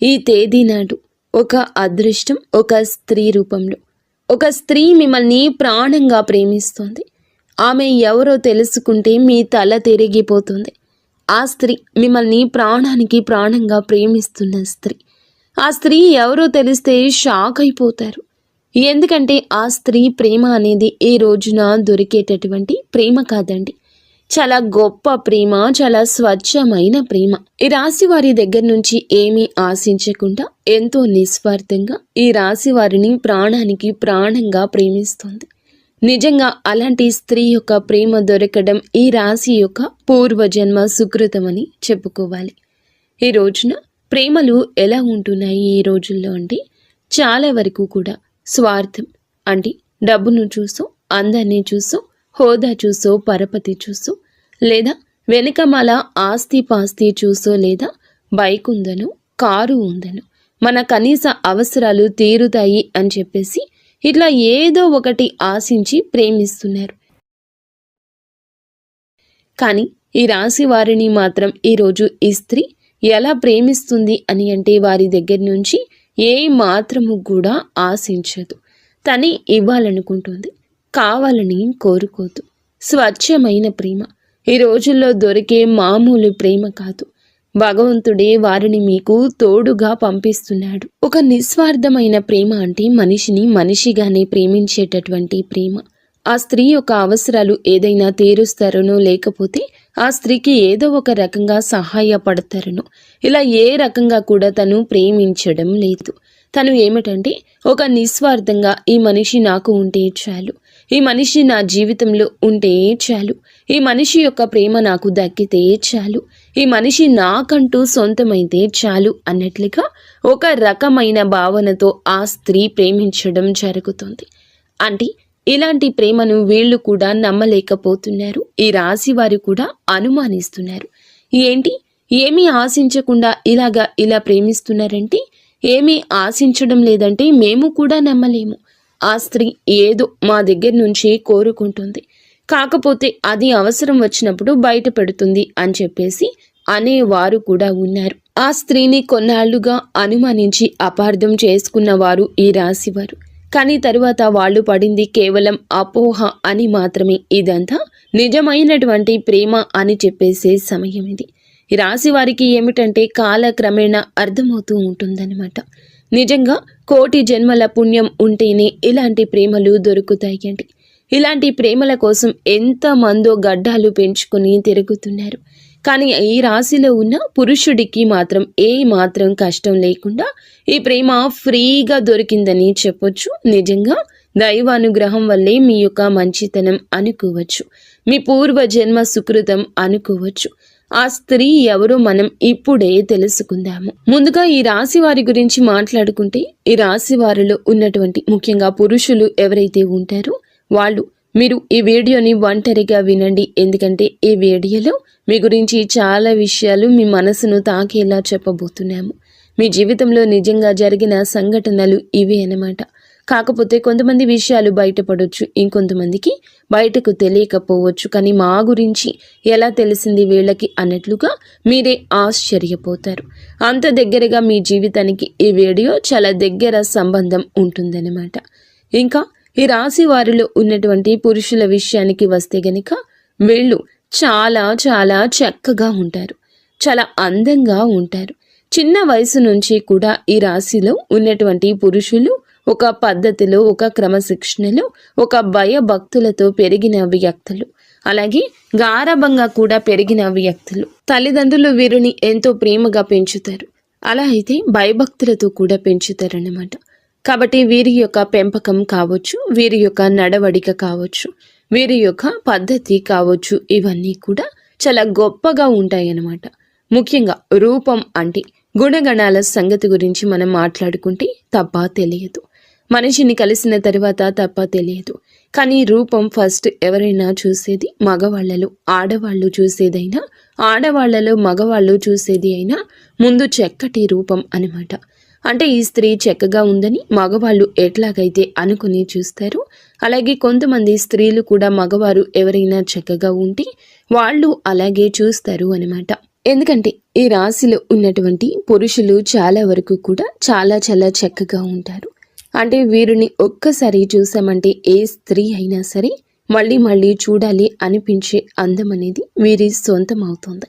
ఈ తేదీ నాడు ఒక అదృష్టం ఒక స్త్రీ రూపంలో ఒక స్త్రీ మిమ్మల్ని ప్రాణంగా ప్రేమిస్తోంది. ఆమె ఎవరో తెలుసుకుంటే మీ తల తిరిగిపోతుంది. ఆ స్త్రీ మిమ్మల్ని ప్రాణానికి ప్రాణంగా ప్రేమిస్తున్న స్త్రీ. ఆ స్త్రీ ఎవరో తెలిస్తే షాక్ అయిపోతారు. ఎందుకంటే ఆ స్త్రీ ప్రేమ అనేది ఈ రోజున దొరికేటటువంటి ప్రేమ కాదండి. చాలా గొప్ప ప్రేమ, చాలా స్వచ్ఛమైన ప్రేమ. ఈ రాశి వారి దగ్గర నుంచి ఏమీ ఆశించకుండా ఎంతో నిస్వార్థంగా ఈ రాశి వారిని ప్రాణానికి ప్రాణంగా ప్రేమిస్తుంది. నిజంగా అలాంటి స్త్రీ యొక్క ప్రేమ దొరకడం ఈ రాశి యొక్క పూర్వజన్మ సుకృతమని చెప్పుకోవాలి. ఈ రోజున ప్రేమలు ఎలా ఉంటున్నాయి ఈ రోజుల్లో అంటే చాలా వరకు కూడా స్వార్థం అంటే డబ్బును చూసో, అందాన్ని చూసో, హోదా చూసో, పరపతి చూసో, లేదా వెనుకమాల ఆస్తి పాస్తి చూసో, లేదా బైక్ ఉందను, కారు ఉందను, మన కనీస అవసరాలు తీరుతాయి అని చెప్పేసి ఇట్లా ఏదో ఒకటి ఆశించి ప్రేమిస్తున్నారు. కానీ ఈ రాశి వారిని మాత్రం ఈరోజు ఈ స్త్రీ ఎలా ప్రేమిస్తుంది అని అంటే వారి దగ్గర నుంచి ఏ మాత్రము కూడా ఆశించదు. తని ఇవ్వాలనుకుంటుంది, కావాలని కోరుకోదు. స్వచ్ఛమైన ప్రేమ ఈ రోజుల్లో దొరికే మామూలు ప్రేమ కాదు. భగవంతుడే వారిని మీకు తోడుగా పంపిస్తున్నాడు. ఒక నిస్వార్థమైన ప్రేమ అంటే మనిషిని మనిషిగానే ప్రేమించేటటువంటి ప్రేమ. ఆ స్త్రీ యొక్క అవసరాలు ఏదైనా తీరుస్తారనో, లేకపోతే ఆ స్త్రీకి ఏదో ఒక రకంగా సహాయపడతారనో, ఇలా ఏ రకంగా కూడా తను ప్రేమించడం లేదు. తను ఏమిటంటే ఒక నిస్వార్థంగా ఈ మనిషి నాకు ఉంటే చాలు, ఈ మనిషి నా జీవితంలో ఉంటే చాలు, ఈ మనిషి యొక్క ప్రేమ నాకు దక్కితే చాలు, ఈ మనిషి నాకంటూ సొంతమైతే చాలు అన్నట్లుగా ఒక రకమైన భావనతో ఆ స్త్రీ ప్రేమించడం జరుగుతుంది. అంటే ఇలాంటి ప్రేమను వీళ్ళు కూడా నమ్మలేకపోతున్నారు. ఈ రాశి వారు కూడా అనుమానిస్తున్నారు. ఏంటి, ఏమీ ఆశించకుండా ఇలా ప్రేమిస్తున్నారంటే, ఏమీ ఆశించడం లేదంటే మేము కూడా నమ్మలేము. ఆ స్త్రీ ఏదో మా దగ్గర నుంచి కోరుకుంటుంది, కాకపోతే అది అవసరం వచ్చినప్పుడు బయట పెడుతుంది అని చెప్పేసి అనేవారు కూడా ఉన్నారు. ఆ స్త్రీని కొన్నాళ్లుగా అనుమానించి అపార్థం చేసుకున్నవారు ఈ రాశివారు. కానీ తరువాత వాళ్ళు పడింది కేవలం అపోహ అని మాత్రమే. ఇదంతా నిజమైనటువంటి ప్రేమ అని చెప్పేసే సమయం ఇది. ఈ రాశి వారికి ఏమిటంటే కాలక్రమేణా అర్థమవుతూ ఉంటుందన్నమాట. నిజంగా కోటి జన్మల పుణ్యం ఉంటేనే ఇలాంటి ప్రేమలు దొరుకుతాయండి. ఇలాంటి ప్రేమల కోసం ఎంతమందో గడ్డాలు పెంచుకొని తిరుగుతున్నారు. కానీ ఈ రాశిలో ఉన్న పురుషుడికి మాత్రం ఏ మాత్రం కష్టం లేకుండా ఈ ప్రేమ ఫ్రీగా దొరికిందని చెప్పొచ్చు. నిజంగా దైవానుగ్రహం వల్లే మీ యొక్క మంచితనం అనుకోవచ్చు, మీ పూర్వజన్మ సుకృతం అనుకోవచ్చు. ఆ స్త్రీ ఎవరో మనం ఇప్పుడే తెలుసుకుందాము. ముందుగా ఈ రాశి వారి గురించి మాట్లాడుకుంటే, ఈ రాశి వారిలో ఉన్నటువంటి ముఖ్యంగా పురుషులు ఎవరైతే ఉంటారో వాళ్ళు మీరు ఈ వీడియోని ఒంటరిగా వినండి. ఎందుకంటే ఈ వీడియోలో మీ గురించి చాలా విషయాలు మీ మనసును తాకేలా చెప్పబోతున్నాము. మీ జీవితంలో నిజంగా జరిగిన సంఘటనలు ఇవే అన్నమాట. కాకపోతే కొంతమంది విషయాలు బయటపడవచ్చు, ఇంకొంతమందికి బయటకు తెలియకపోవచ్చు. కానీ మా గురించి ఎలా తెలిసింది వీళ్ళకి అన్నట్లుగా మీరే ఆశ్చర్యపోతారు. అంత దగ్గరగా మీ జీవితానికి ఈ వీడియో చాలా దగ్గర సంబంధం ఉంటుందన్నమాట. ఇంకా ఈ రాశి వారిలో ఉన్నటువంటి పురుషుల విషయానికి వస్తే గనుక వీళ్ళు చాలా చాలా చక్కగా ఉంటారు, చాలా అందంగా ఉంటారు. చిన్న వయసు నుంచి కూడా ఈ రాశిలో ఉన్నటువంటి పురుషులు ఒక పద్ధతిలో, ఒక క్రమశిక్షణలో, ఒక భయభక్తులతో పెరిగిన వ్యక్తులు, అలాగే గారాబంగా కూడా పెరిగిన వ్యక్తులు. తల్లిదండ్రులు వీరిని ఎంతో ప్రేమగా పెంచుతారు, అలా అయితే భయభక్తులతో కూడా పెంచుతారన్నమాట. కాబట్టి వీరి యొక్క పెంపకం కావచ్చు, వీరి యొక్క నడవడిక కావచ్చు, వీరి యొక్క పద్ధతి కావచ్చు, ఇవన్నీ కూడా చాలా గొప్పగా ఉంటాయన్నమాట. ముఖ్యంగా రూపం అంటే గుణగణాల సంగతి గురించి మనం మాట్లాడుకుంటే తప్ప తెలియదు. మనిషిని కలిసిన తర్వాత తప్ప తెలియదు. కానీ రూపం ఫస్ట్ ఎవరైనా చూసేది మగవాళ్లలో, ఆడవాళ్ళు చూసేదైనా, ఆడవాళ్లలో మగవాళ్ళు చూసేది అయినా ముందు చక్కటి రూపం అన్నమాట. అంటే ఈ స్త్రీ చక్కగా ఉందని మగవాళ్ళు ఎట్లాగైతే అనుకుని చూస్తారు, అలాగే కొంతమంది స్త్రీలు కూడా మగవారు ఎవరైనా చక్కగా ఉంటే వాళ్ళు అలాగే చూస్తారు అనమాట. ఎందుకంటే ఈ రాశిలో ఉన్నటువంటి పురుషులు చాలా వరకు కూడా చాలా చాలా చక్కగా ఉంటారు. అంటే వీరిని ఒక్కసారి చూసామంటే ఏ స్త్రీ అయినా సరే మళ్ళీ మళ్ళీ చూడాలి అనిపించే అందం అనేది వీరి సొంతం అవుతుంది.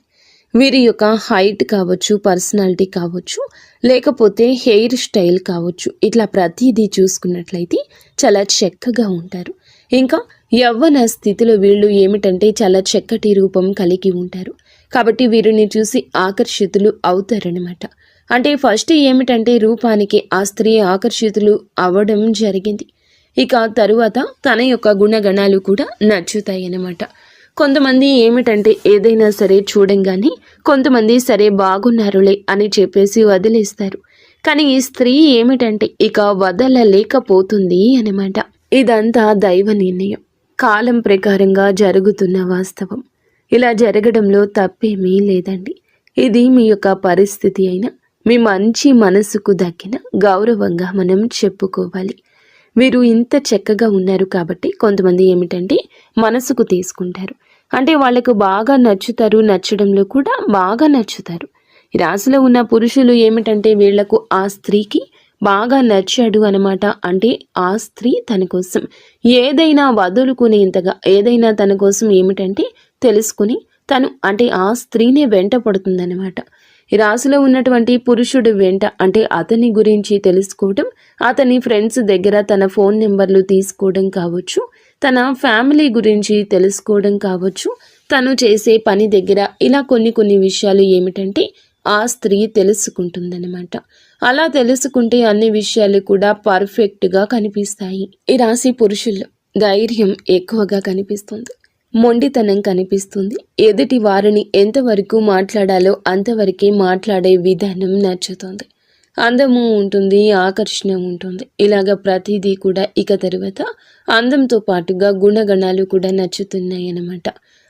వీరి యొక్క హైట్ కావచ్చు, పర్సనాలిటీ కావచ్చు, లేకపోతే హెయిర్ స్టైల్ కావచ్చు, ఇట్లా ప్రతిదీ చూసుకున్నట్లయితే చాలా చక్కగా ఉంటారు. ఇంకా యవ్వన స్థితిలో వీళ్ళు ఏమిటంటే చాలా చక్కటి రూపం కలిగి ఉంటారు. కాబట్టి వీరిని చూసి ఆకర్షితులు అవుతారనమాట. అంటే ఫస్ట్ ఏమిటంటే రూపానికి ఆ స్త్రీ ఆకర్షితులు అవ్వడం జరిగింది. ఇక తరువాత తన యొక్క గుణగణాలు కూడా నచ్చుతాయి అన్నమాట. కొంతమంది ఏమిటంటే ఏదైనా సరే చూడంగానే కొంతమంది సరే బాగున్నారులే అని చెప్పేసి వదిలేస్తారు. కానీ ఈ స్త్రీ ఏమిటంటే ఇక వదలలేకపోతుంది అన్నమాట. ఇదంతా దైవ నిర్ణయం, కాలం ప్రకారంగా జరుగుతున్న వాస్తవం. ఇలా జరగడంలో తప్పేమీ లేదండి. ఇది మీ యొక్క పరిస్థితి అయినా మీ మంచి మనసుకు దక్కిన గౌరవంగా మనం చెప్పుకోవాలి. వీరు ఇంత చక్కగా ఉన్నారు కాబట్టి కొంతమంది ఏమిటంటే మనసుకు తీసుకుంటారు. అంటే వాళ్ళకు బాగా నచ్చుతారు, నచ్చడంలో కూడా బాగా నచ్చుతారు. ఈ రాశిలో ఉన్న పురుషులు ఏమిటంటే వీళ్లకు ఆ స్త్రీకి బాగా నచ్చాడు అనమాట. అంటే ఆ స్త్రీ తన కోసం ఏదైనా వదులుకునేంతగా, ఏదైనా తన కోసం ఏమిటంటే తెలుసుకుని తను అంటే ఆ స్త్రీనే వెంట పడుతుందన్నమాట. ఈ రాశిలో ఉన్నటువంటి పురుషుడు వెంట అంటే అతని గురించి తెలుసుకోవడం, అతని ఫ్రెండ్స్ దగ్గర తన ఫోన్ నెంబర్లు తీసుకోవడం కావచ్చు, తన ఫ్యామిలీ గురించి తెలుసుకోవడం కావచ్చు, తను చేసే పని దగ్గర ఇలా కొన్ని విషయాలు ఏమిటంటే ఆ స్త్రీ తెలుసుకుంటుందన్నమాట. అలా తెలుసుకుంటే అన్ని విషయాలు కూడా పర్ఫెక్ట్గా కనిపిస్తాయి. ఈ రాశి పురుషుల్లో ధైర్యం ఎక్కువగా కనిపిస్తుంది, మొండితనం కనిపిస్తుంది. ఎదుటి వారిని ఎంతవరకు మాట్లాడాలో అంతవరకే మాట్లాడే విధానం నచ్చుతుంది. అందము ఉంటుంది, ఆకర్షణ ఉంటుంది. ఇలాగ ప్రతిదీ కూడా ఇక తరువాత అందంతో పాటుగా గుణగణాలు కూడా నచ్చుతున్నాయి అన్నమాట.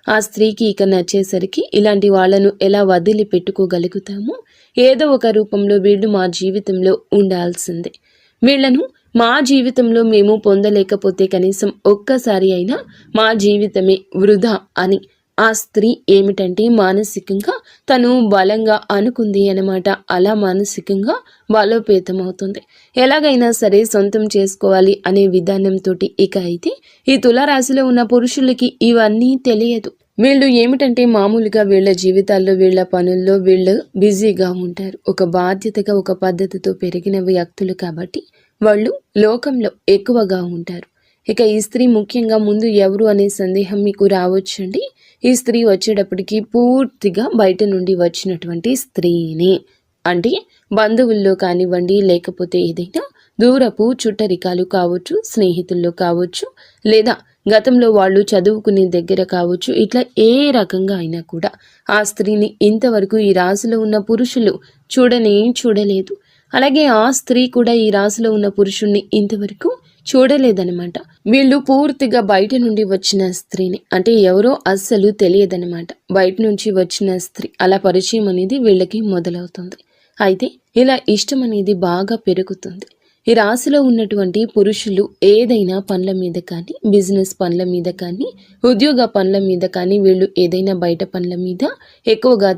ఆ స్త్రీకి ఇక నచ్చేసరికి ఇలాంటి వాళ్ళను ఎలా వదిలి పెట్టుకోగలుగుతామో, ఏదో ఒక రూపంలో వీళ్ళు మా జీవితంలో ఉండాల్సిందే. వీళ్లను మా జీవితంలో మేము పొందలేకపోతే కనీసం ఒక్కసారి అయినా మా జీవితమే వృధా అని ఆ స్త్రీ ఏమిటంటే మానసికంగా తను బలంగా అనుకుంది అన్నమాట. అలా మానసికంగా బలోపేతమవుతుంది. ఎలాగైనా సరే సొంతం చేసుకోవాలి అనే విధానంతో ఇక అయితే ఈ తులారాశిలో ఉన్న పురుషులకి ఇవన్నీ తెలియదు. వీళ్ళు ఏమిటంటే మామూలుగా వీళ్ళ జీవితాల్లో, వీళ్ళ పనుల్లో వీళ్ళు బిజీగా ఉంటారు. ఒక బాధ్యతగా, ఒక పద్ధతితో పెరిగిన వ్యక్తులు కాబట్టి వాళ్ళు లోకంలో ఎక్కువగా ఉంటారు. ఇక ఈ స్త్రీ ముఖ్యంగా ముందు ఎవరు అనే సందేహం మీకు రావచ్చండి. ఈ స్త్రీ వచ్చేటప్పటికి పూర్తిగా బయట నుండి వచ్చినటువంటి స్త్రీని, అంటే బంధువుల్లో కానివ్వండి, లేకపోతే ఏదైనా దూరపు చుట్టరికాలు కావచ్చు, స్నేహితుల్లో కావచ్చు, లేదా గతంలో వాళ్ళు చదువుకునే దగ్గర కావచ్చు, ఇట్లా ఏ రకంగా అయినా కూడా ఆ స్త్రీని ఇంతవరకు ఈ రాశిలో ఉన్న పురుషులు చూడలేదు. అలాగే ఆ స్త్రీ కూడా ఈ రాశిలో ఉన్న పురుషుణ్ణి ఇంతవరకు చూడలేదనమాట. వీళ్ళు పూర్తిగా బయట నుండి వచ్చిన స్త్రీని, అంటే ఎవరో అస్సలు తెలియదనమాట. బయట నుంచి వచ్చిన స్త్రీ అలా పరిచయం అనేది వీళ్ళకి మొదలవుతుంది. అయితే ఇలా ఇష్టం అనేది బాగా పెరుగుతుంది. ఈ రాశిలో ఉన్నటువంటి పురుషులు ఏదైనా పనుల మీద కానీ, బిజినెస్ పనుల మీద కానీ, ఉద్యోగ పనుల మీద కానీ, వీళ్ళు ఏదైనా బయట పనుల మీద ఎక్కువగా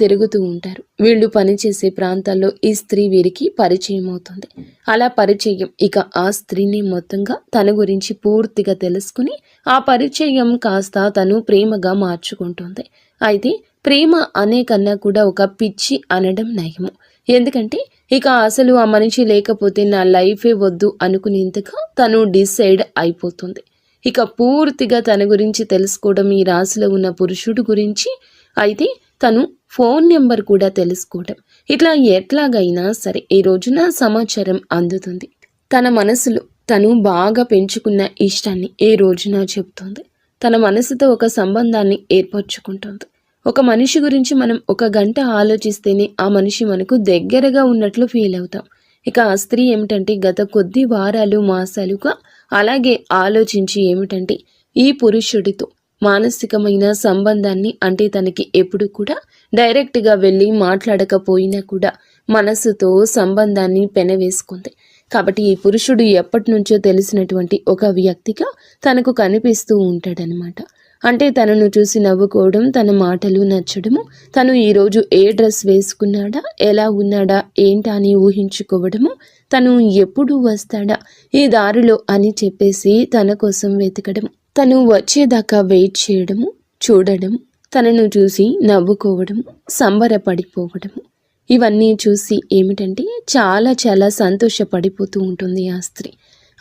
తిరుగుతూ ఉంటారు. వీళ్ళు పనిచేసే ప్రాంతాల్లో ఈ స్త్రీ వీరికి పరిచయం అవుతుంది. అలా పరిచయం ఇక ఆ స్త్రీని మొత్తంగా తన గురించి పూర్తిగా తెలుసుకుని ఆ పరిచయం కాస్త తను ప్రేమగా మార్చుకుంటుంది. అయితే ప్రేమ అనే కన్నా కూడా ఒక పిచ్చి అనడం నయము. ఎందుకంటే ఇక అసలు ఆ మనిషి లేకపోతే నా లైఫే వద్దు అనుకునేంతగా తను డిసైడ్ అయిపోతుంది. ఇక పూర్తిగా తన గురించి తెలుసుకోవడం ఈ రాశిలో ఉన్న పురుషుడు గురించి, అయితే తను ఫోన్ నెంబర్ కూడా తెలుసుకోవడం, ఇట్లా ఎట్లాగైనా సరే ఈ రోజున సమాచారం అందుతుంది. తన మనసులో తను బాగా పెంచుకున్న ఇష్టాన్ని ఈ రోజున చెబుతుంది. తన మనసుతో ఒక సంబంధాన్ని ఏర్పరచుకుంటుంది. ఒక మనిషి గురించి మనం 1 గంట ఆలోచిస్తేనే ఆ మనిషి మనకు దగ్గరగా ఉన్నట్లు ఫీల్ అవుతాం. ఇక ఆ స్త్రీ ఏమిటంటే గత కొద్ది వారాలు, మాసాలుగా అలాగే ఆలోచించి ఏమిటంటే ఈ పురుషుడితో మానసికమైన సంబంధాన్ని, అంటే తనకి ఎప్పుడు కూడా డైరెక్ట్గా వెళ్ళి మాట్లాడకపోయినా కూడా మనసుతో సంబంధాన్ని పెనవేసుకుంది. కాబట్టి ఈ పురుషుడు ఎప్పటి నుంచో తెలిసినటువంటి ఒక వ్యక్తిగా తనకు కనిపిస్తూ ఉంటాడనమాట. అంటే తనను చూసి నవ్వుకోవడం, తన మాటలు నచ్చడము, తను ఈరోజు ఏ డ్రెస్ వేసుకున్నాడా, ఎలా ఉన్నాడా ఏంటా అని ఊహించుకోవడము, తను ఎప్పుడు వస్తాడా ఈ దారిలో అని చెప్పేసి తన కోసం వెతకడం, తను వచ్చేదాకా వెయిట్ చేయడము, చూడడం, తనను చూసి నవ్వుకోవడము, సంబరపడిపోవడము, ఇవన్నీ చూసి ఏమిటంటే చాలా చాలా సంతోషపడిపోతూ ఉంటుంది ఆ స్త్రీ.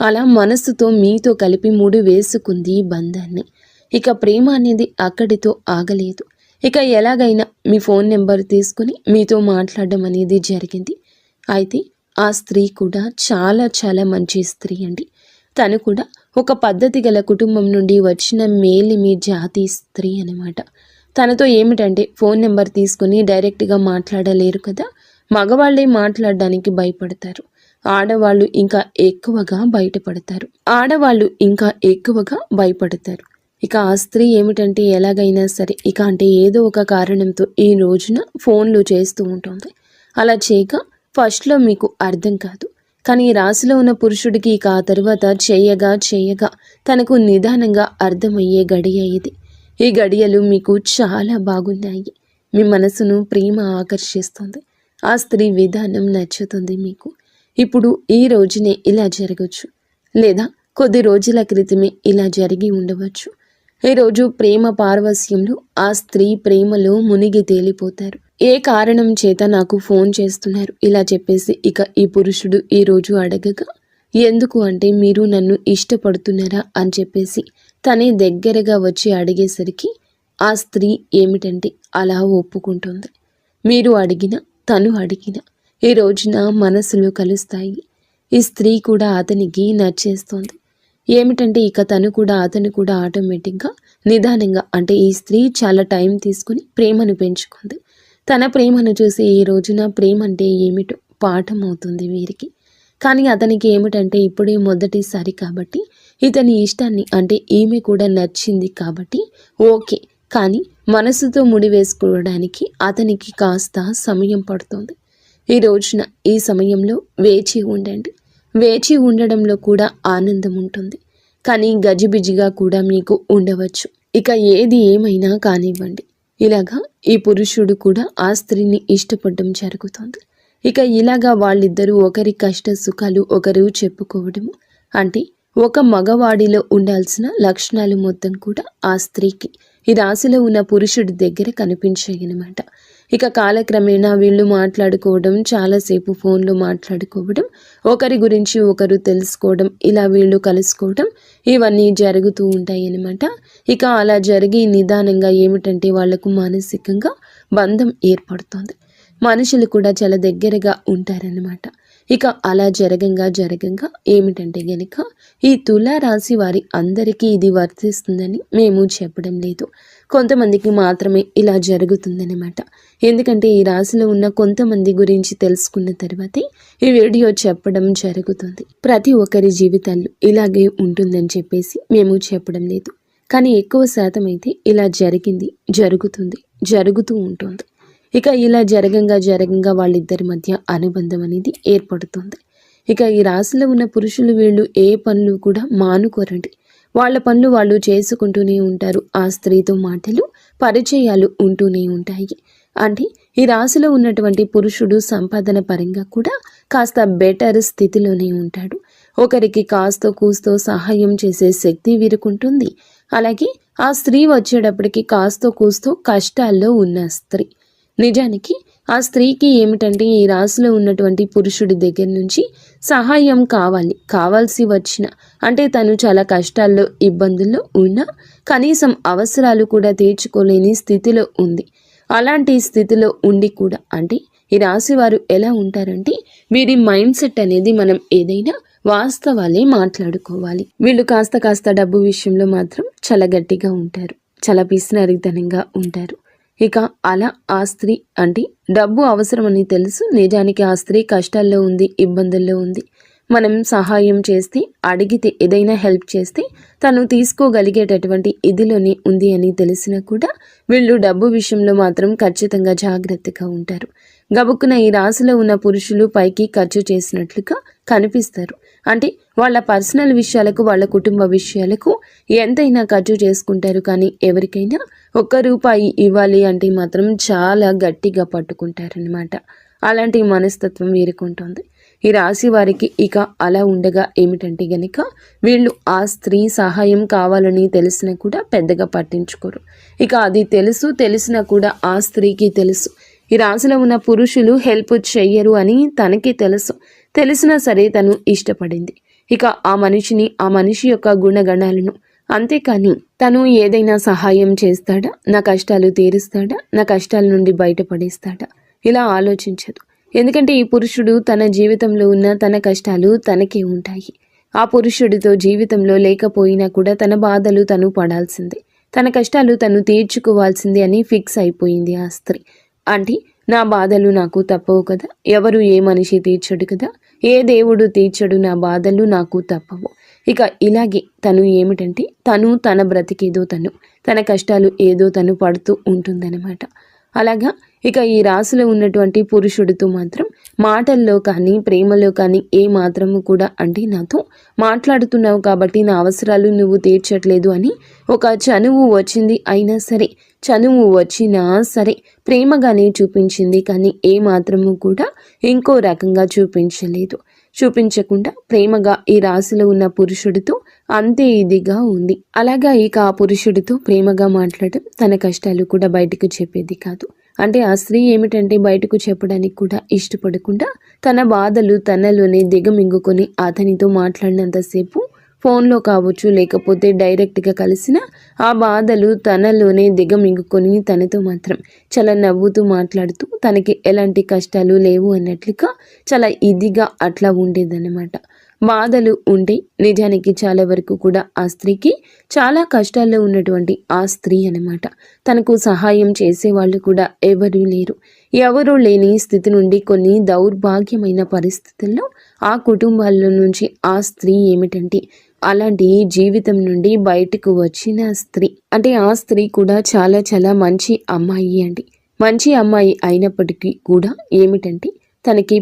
అలా మనస్సుతో మీతో కలిపి ముడి వేసుకుంది బంధాన్ని. ఇక ప్రేమ అనేది అక్కడితో ఆగలేదు. ఇక ఎలాగైనా మీ ఫోన్ నెంబర్ తీసుకుని మీతో మాట్లాడడం అనేది జరిగింది. అయితే ఆ స్త్రీ కూడా చాలా చాలా మంచి స్త్రీ అండి. తను కూడా ఒక పద్ధతి గల కుటుంబం నుండి వచ్చిన మేలిమి జాతి స్త్రీ అనమాట. తనతో ఏమిటంటే ఫోన్ నెంబర్ తీసుకుని డైరెక్ట్గా మాట్లాడలేరు కదా, మగవాళ్ళే మాట్లాడడానికి భయపడతారు, ఆడవాళ్ళు ఇంకా ఎక్కువగా భయపడతారు. ఇక ఆ స్త్రీ ఏమిటంటే ఎలాగైనా సరే అంటే ఏదో ఒక కారణంతో ఈ రోజున ఫోన్లు చేస్తూ ఉంటుంది. అలా చేయక ఫస్ట్లో మీకు అర్థం కాదు, కానీ రాశిలో ఉన్న పురుషుడికి ఇక ఆ తర్వాత చేయగా తనకు నిదానంగా అర్థమయ్యే గడియ ఇది. ఈ గడియలు మీకు చాలా బాగున్నాయి. మీ మనసును ప్రేమ ఆకర్షిస్తుంది. ఆ స్త్రీ విధానం నచ్చుతుంది మీకు. ఇప్పుడు ఈ రోజునే ఇలా జరగచ్చు, లేదా కొద్ది రోజుల క్రితమే ఇలా జరిగి ఉండవచ్చు. ఈరోజు ప్రేమ పారవస్యంలో ఆ స్త్రీ ప్రేమలో మునిగి తేలిపోతారు. ఏ కారణం చేత నాకు ఫోన్ చేస్తున్నారు ఇలా చెప్పేసి ఇక ఈ పురుషుడు ఈరోజు అడగగా, ఎందుకు అంటే మీరు నన్ను ఇష్టపడుతున్నారా అని చెప్పేసి తనే దగ్గరగా వచ్చి అడిగేసరికి ఆ స్త్రీ ఏమిటంటే అలా ఒప్పుకుంటుంది. మీరు అడిగిన, తను అడిగిన ఈ రోజున మనసులు కలుస్తాయి. ఈ స్త్రీ కూడా అతనికి నచ్చేస్తోంది. ఏమిటంటే ఇక అతను కూడా ఆటోమేటిక్గా నిదానంగా అంటే ఈ స్త్రీ చాలా టైం తీసుకుని ప్రేమను పెంచుకుంది. తన ప్రేమను చూసి ఈ రోజున ప్రేమ అంటే ఏమిటో పాఠం అవుతుంది వీరికి. కానీ అతనికి ఏమిటంటే ఇప్పుడే మొదటిసారి కాబట్టి ఇతని ఇష్టాన్ని అంటే ఈమె కూడా నచ్చింది కాబట్టి ఓకే, కానీ మనసుతో ముడివేసుకోవడానికి అతనికి కాస్త సమయం పడుతుంది. ఈ రోజున ఈ సమయంలో వేచి ఉండండి. వేచి ఉండడంలో కూడా ఆనందం ఉంటుంది, కానీ గజిబిజిగా కూడా మీకు ఉండవచ్చు. ఇక ఏది ఏమైనా కానివ్వండి, ఇలాగా ఈ పురుషుడు కూడా ఆ స్త్రీని ఇష్టపడడం జరుగుతుంది. ఇక ఇలాగా వాళ్ళిద్దరూ ఒకరి కష్ట సుఖాలు ఒకరు చెప్పుకోవడము, అంటే ఒక మగవాడిలో ఉండాల్సిన లక్షణాలు మొత్తం కూడా ఆ స్త్రీకి ఈ రాశిలో ఉన్న పురుషుడి దగ్గర కనిపించాయన్నమాట. ఇక కాలక్రమేణా వీళ్ళు మాట్లాడుకోవడం, చాలాసేపు ఫోన్లో మాట్లాడుకోవడం, ఒకరి గురించి ఒకరు తెలుసుకోవడం, ఇలా వీళ్ళు కలుసుకోవడం, ఇవన్నీ జరుగుతూ ఉంటాయి అన్నమాట. ఇక అలా జరిగి నిదానంగా ఏమిటంటే వాళ్లకు మానసికంగా బంధం ఏర్పడుతుంది. మనుషులు కూడా చాలా దగ్గరగా ఉంటారన్నమాట. ఇక అలా జరగంగా ఏమిటంటే గనుక ఈ తులారాశి వారి అందరికీ ఇది వర్తిస్తుందని మేము చెప్పడం లేదు, కొంతమందికి మాత్రమే ఇలా జరుగుతుందన్నమాట. ఎందుకంటే ఈ రాశిలో ఉన్న కొంతమంది గురించి తెలుసుకున్న తర్వాతే ఈ వీడియో చెప్పడం జరుగుతుంది. ప్రతి ఒక్కరి జీవితాల్లో ఇలాగే ఉంటుందని చెప్పేసి మేము చెప్పడం లేదు, కానీ ఎక్కువ శాతం అయితే ఇలా జరుగుతూ ఉంటుంది. ఇక ఇలా జరగంగా వాళ్ళిద్దరి మధ్య అనుబంధం అనేది ఏర్పడుతుంది. ఇక ఈ రాశిలో ఉన్న పురుషులు వీళ్ళు ఏ పనులు కూడా మానుకోరండి. వాళ్ళ పనులు వాళ్ళు చేసుకుంటూనే ఉంటారు. ఆ స్త్రీతో మాటలు, పరిచయాలు ఉంటూనే ఉంటాయి. అంటే ఈ రాశిలో ఉన్నటువంటి పురుషుడు సంపాదన పరంగా కూడా కాస్త బెటర్ స్థితిలోనే ఉంటాడు. ఒకరికి కాస్తో కూస్తో సహాయం చేసే శక్తి వీరుకుంటుంది. అలాగే ఆ స్త్రీ వచ్చేటప్పటికి కాస్తో కూస్తో కష్టాల్లో ఉన్న స్త్రీ. నిజానికి ఆ స్త్రీకి ఏమిటంటే ఈ రాశిలో ఉన్నటువంటి పురుషుడి దగ్గర నుంచి సహాయం కావాల్సి వచ్చిన, అంటే తను చాలా కష్టాల్లో ఇబ్బందుల్లో ఉన్నా కనీసం అవసరాలు కూడా తీర్చుకోలేని స్థితిలో ఉంది. అలాంటి స్థితిలో ఉండి కూడా అంటే ఈ రాశి వారు ఎలా ఉంటారంటే వీరి మైండ్ సెట్ అనేది మనం ఏదైనా వాస్తవాలే మాట్లాడుకోవాలి. వీళ్ళు కాస్త డబ్బు విషయంలో మాత్రం చాలా గట్టిగా ఉంటారు, చాలా పిసినరితనంగా ఉంటారు. ఇక అలా ఆ స్త్రీ అంటే డబ్బు అవసరమని తెలుసు, నిజానికి ఆ స్త్రీ కష్టాల్లో ఉంది, ఇబ్బందుల్లో ఉంది. మనం సహాయం చేస్తే, అడిగితే, ఏదైనా హెల్ప్ చేస్తే తను తీసుకోగలిగేటటువంటి ఇదిలోనే ఉంది అని తెలిసినా కూడా వీళ్ళు డబ్బు విషయంలో మాత్రం ఖచ్చితంగా జాగ్రత్తగా ఉంటారు. గబుక్కున ఈ రాశిలో ఉన్న పురుషులు పైకి ఖర్చు చేసినట్లుగా కనిపిస్తారు. అంటే వాళ్ళ పర్సనల్ విషయాలకు, వాళ్ళ కుటుంబ విషయాలకు ఎంతైనా ఖర్చు చేసుకుంటారు. కానీ ఎవరికైనా ₹1 ఇవ్వాలి అంటే మాత్రం చాలా గట్టిగా పట్టుకుంటారనమాట. అలాంటి మనస్తత్వం వీరుకుంటుంది. ఈ రాశి వారికి ఇక అలా ఉండగా ఏమిటంటే గనక వీళ్ళు ఆ స్త్రీ సహాయం కావాలని తెలిసినా కూడా పెద్దగా పట్టించుకోరు. ఇక అది తెలిసినా కూడా ఆ స్త్రీకి తెలుసు ఈ రాశిలో ఉన్న పురుషులు హెల్ప్ చెయ్యరు అని తనకి తెలిసినా సరే తను ఇష్టపడింది ఇక ఆ మనిషి యొక్క గుణగణాలను. అంతేకాని తను ఏదైనా సహాయం చేస్తాడా, నా కష్టాలు తీరుస్తాడా, నా కష్టాల నుండి బయటపడేస్తాడా ఇలా ఆలోచించదు. ఎందుకంటే ఈ పురుషుడు తన జీవితంలో ఉన్న తన కష్టాలు తనకే ఉంటాయి. ఆ పురుషుడితో జీవితంలో లేకపోయినా కూడా తన బాధలు తను పడాల్సిందే, తన కష్టాలు తను తీర్చుకోవాల్సిందే అని ఫిక్స్ అయిపోయింది ఆ స్త్రీ. అంటే నా బాధలు నాకు తప్పవు కదా, ఎవరు ఏ మనిషి తీర్చడు కదా, ఏ దేవుడు తీర్చడు నా బాధలు నాకు తప్పవు. ఇక ఇలాగే తను ఏమిటంటే తన బ్రతికేదో తన కష్టాలు ఏదో తను పడుతూ ఉంటుందన్నమాట. అలాగా ఇక ఈ రాశిలో ఉన్నటువంటి పురుషుడితో మాత్రం మాటల్లో కానీ ప్రేమలో కానీ ఏ మాత్రము కూడా అంటే నాతో మాట్లాడుతున్నావు కాబట్టి నా అవసరాలు నువ్వు తీర్చట్లేదు అని ఒక చనువు వచ్చింది. అయినా సరే చనువు వచ్చినా సరే ప్రేమగానే చూపించింది, కానీ ఏ మాత్రము కూడా ఇంకో రకంగా చూపించకుండా ప్రేమగా ఈ రాశిలో ఉన్న పురుషుడితో అంతే ఇదిగా ఉంది. అలాగా ఇక ఆ పురుషుడితో ప్రేమగా మాట్లాడటం, తన కష్టాలు కూడా బయటకు చెప్పేది కాదు. అంటే ఆ స్త్రీ ఏమిటంటే బయటకు చెప్పడానికి కూడా ఇష్టపడకుండా తన బాధలు తనలోనే దిగమింగుకొని అతనితో మాట్లాడినంతసేపు ఫోన్లో కావచ్చు, లేకపోతే డైరెక్ట్గా కలిసిన ఆ బాధలు తనలోనే దిగమింగుకొని తనతో మాత్రం చాలా నవ్వుతూ మాట్లాడుతూ తనకి ఎలాంటి కష్టాలు లేవు అన్నట్లుగా చాలా ఇదిగా అట్లా ఉండేదన్నమాట. బాధలు ఉంటే నిజానికి చాలా వరకు కూడా ఆ స్త్రీకి చాలా కష్టాల్లో ఉన్నటువంటి ఆ స్త్రీ అన్నమాట. తనకు సహాయం చేసేవాళ్ళు కూడా ఎవరూ లేని స్థితి నుండి కొన్ని దౌర్భాగ్యమైన పరిస్థితుల్లో ఆ కుటుంబాల నుంచి ఆ స్త్రీ ఏమిటంటే అలాంటి జీవితం నుండి బయటకు వచ్చిన స్త్రీ. అంటే ఆ స్త్రీ కూడా చాలా చాలా మంచి అమ్మాయి అండి. మంచి అమ్మాయి అయినప్పటికీ కూడా ఏమిటంటే తనకి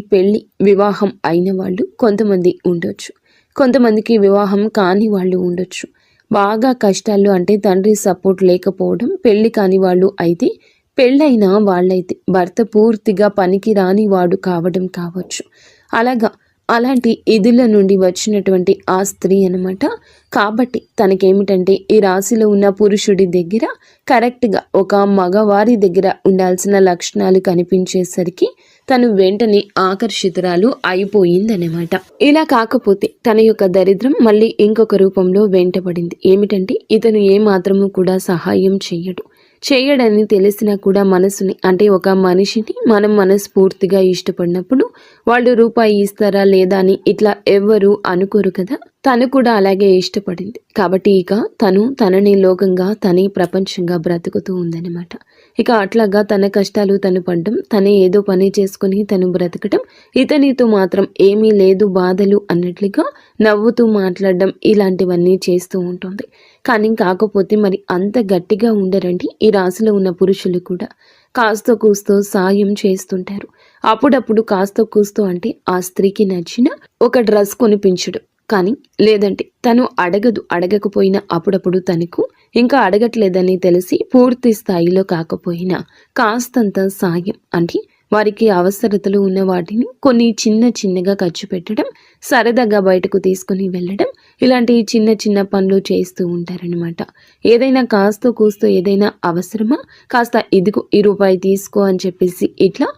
వివాహం అయిన వాళ్ళు కొంతమంది ఉండొచ్చు, కొంతమందికి వివాహం కాని వాళ్ళు ఉండొచ్చు. బాగా కష్టాల్లో అంటే తండ్రి సపోర్ట్ లేకపోవడం, పెళ్లి కాని వాళ్ళు అయితే, పెళ్ళైన వాళ్ళైతే భర్త పూర్తిగా పనికి రాని వాడు కావడం కావచ్చు. అలాంటి ఇదిల నుండి వచ్చినటువంటి ఆ స్త్రీ అన్నమాట. కాబట్టి తనకేమిటంటే ఈ రాశిలో ఉన్న పురుషుడి దగ్గర కరెక్ట్గా ఒక మగవారి దగ్గర ఉండాల్సిన లక్షణాలు కనిపించేసరికి తను వెంటనే ఆకర్షితురాలు అయిపోయిందన్నమాట. ఇలా కాకపోతే తన యొక్క దరిద్రం మళ్ళీ ఇంకొక రూపంలో వెంటబడింది. ఏమిటంటే ఇతను ఏమాత్రము కూడా సహాయం చేయడని తెలిసినా కూడా మనసుని అంటే ఒక మనిషిని మనం మనస్ఫూర్తిగా ఇష్టపడినప్పుడు వాళ్ళు రూపాయి ఇస్తారా లేదా అని ఇట్లా ఎవ్వరూ అనుకోరు కదా. తను కూడా అలాగే ఇష్టపడింది కాబట్టి ఇక తనని లోకంగా తనే ప్రపంచంగా బ్రతుకుతూ ఉందన్నమాట. ఇక అట్లాగా తన కష్టాలు తను పడ్డం, తనే ఏదో పని చేసుకుని తను బ్రతకటం, ఇతనితో మాత్రం ఏమీ లేదు బాధలు అన్నట్లుగా నవ్వుతూ మాట్లాడడం, ఇలాంటివన్నీ చేస్తూ ఉంటుంది. కానీ కాకపోతే మరి అంత గట్టిగా ఉండరండి ఈ రాశిలో ఉన్న పురుషులు కూడా. కాస్తో కూస్తో సాయం చేస్తుంటారు. అప్పుడప్పుడు కాస్తో కూస్తో అంటే ఆ స్త్రీకి నచ్చిన ఒక డ్రెస్ కొనిపించడు, కానీ లేదంటే తను అడగకపోయినా అప్పుడప్పుడు తనకు ఇంకా అడగట్లేదని తెలిసి పూర్తి స్థాయిలో కాకపోయినా కాస్తంత సాయం అంటే వారికి అవసరతలు ఉన్న వాటిని కొన్ని చిన్నగా ఖర్చు పెట్టడం, సరదాగా బయటకు తీసుకుని వెళ్ళడం, ఇలాంటి చిన్న పనులు చేస్తూ ఉంటారనమాట. ఏదైనా కాస్తో కూస్తో ఏదైనా అవసరమా, కాస్త ఇదిగో ₹1 తీసుకో అని చెప్పేసి ఇట్లా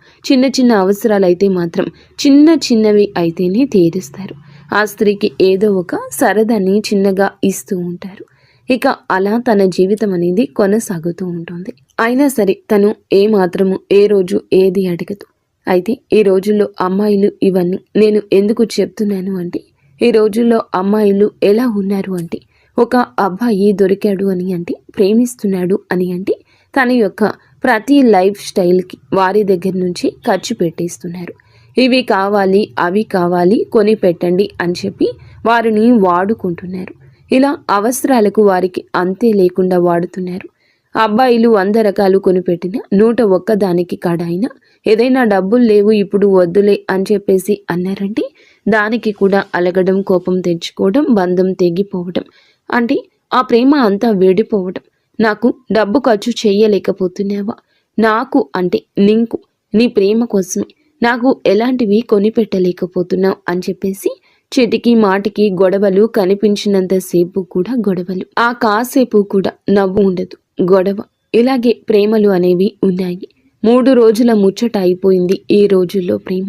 చిన్న అవసరాలు అయితే మాత్రం చిన్నవి అయితేనే తీరుస్తారు. ఆ స్త్రీకి ఏదో ఒక సరదాని చిన్నగా ఇస్తూ ఉంటారు. ఇక అలా తన జీవితం అనేది కొనసాగుతూ ఉంటుంది. అయినా సరే తను ఏమాత్రము ఏ రోజు ఏది అడగదు. అయితే ఈ రోజుల్లో అమ్మాయిలు ఇవన్నీ నేను ఎందుకు చెప్తున్నాను అంటే, ఈ రోజుల్లో అమ్మాయిలు ఎలా ఉన్నారు అంటే, ఒక అబ్బాయి దొరికాడు అని అంటే, ప్రేమిస్తున్నాడు అని అంటే తన యొక్క ప్రతి లైఫ్ స్టైల్కి వారి దగ్గర నుంచి ఖర్చు పెట్టేస్తున్నారు. ఇవి కావాలి అవి కావాలి కొని పెట్టండి అని చెప్పి వారిని వాడుకుంటున్నారు. ఇలా అవసరాలకు వారికి అంతే లేకుండా వాడుతున్నారు. అబ్బాయిలు 100 రకాలు కొనిపెట్టిన 101 దానికి కాడాయినా ఏదైనా డబ్బులు లేవు ఇప్పుడు వద్దులే అని చెప్పేసి అన్నారంటే దానికి కూడా అలగడం, కోపం తెచ్చుకోవడం, బంధం తెగిపోవడం, అంటే ఆ ప్రేమ అంతా వేడిపోవడం. నాకు డబ్బు ఖర్చు చెయ్యలేకపోతున్నావా, నాకు అంటే నీకు నీ ప్రేమ కోసమే నాకు ఎలాంటివి కొనిపెట్టలేకపోతున్నావు అని చెప్పేసి చిటికి మాటికి గొడవలు, కనిపించినంతసేపు కూడా గొడవలు, ఆ కాసేపు కూడా నవ్వు ఉండదు, గొడవ. ఇలాగే ప్రేమలు అనేవి ఉన్నాయి. 3 రోజుల ముచ్చట అయిపోయింది ఈ రోజుల్లో ప్రేమ.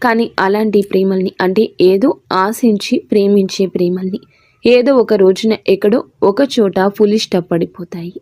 కానీ అలాంటి ప్రేమల్ని, అంటే ఏదో ఆశించి ప్రేమించే ప్రేమల్ని ఏదో ఒక రోజున ఎక్కడో ఒక చోట ఫుల్ స్టాప్ పడిపోతాయి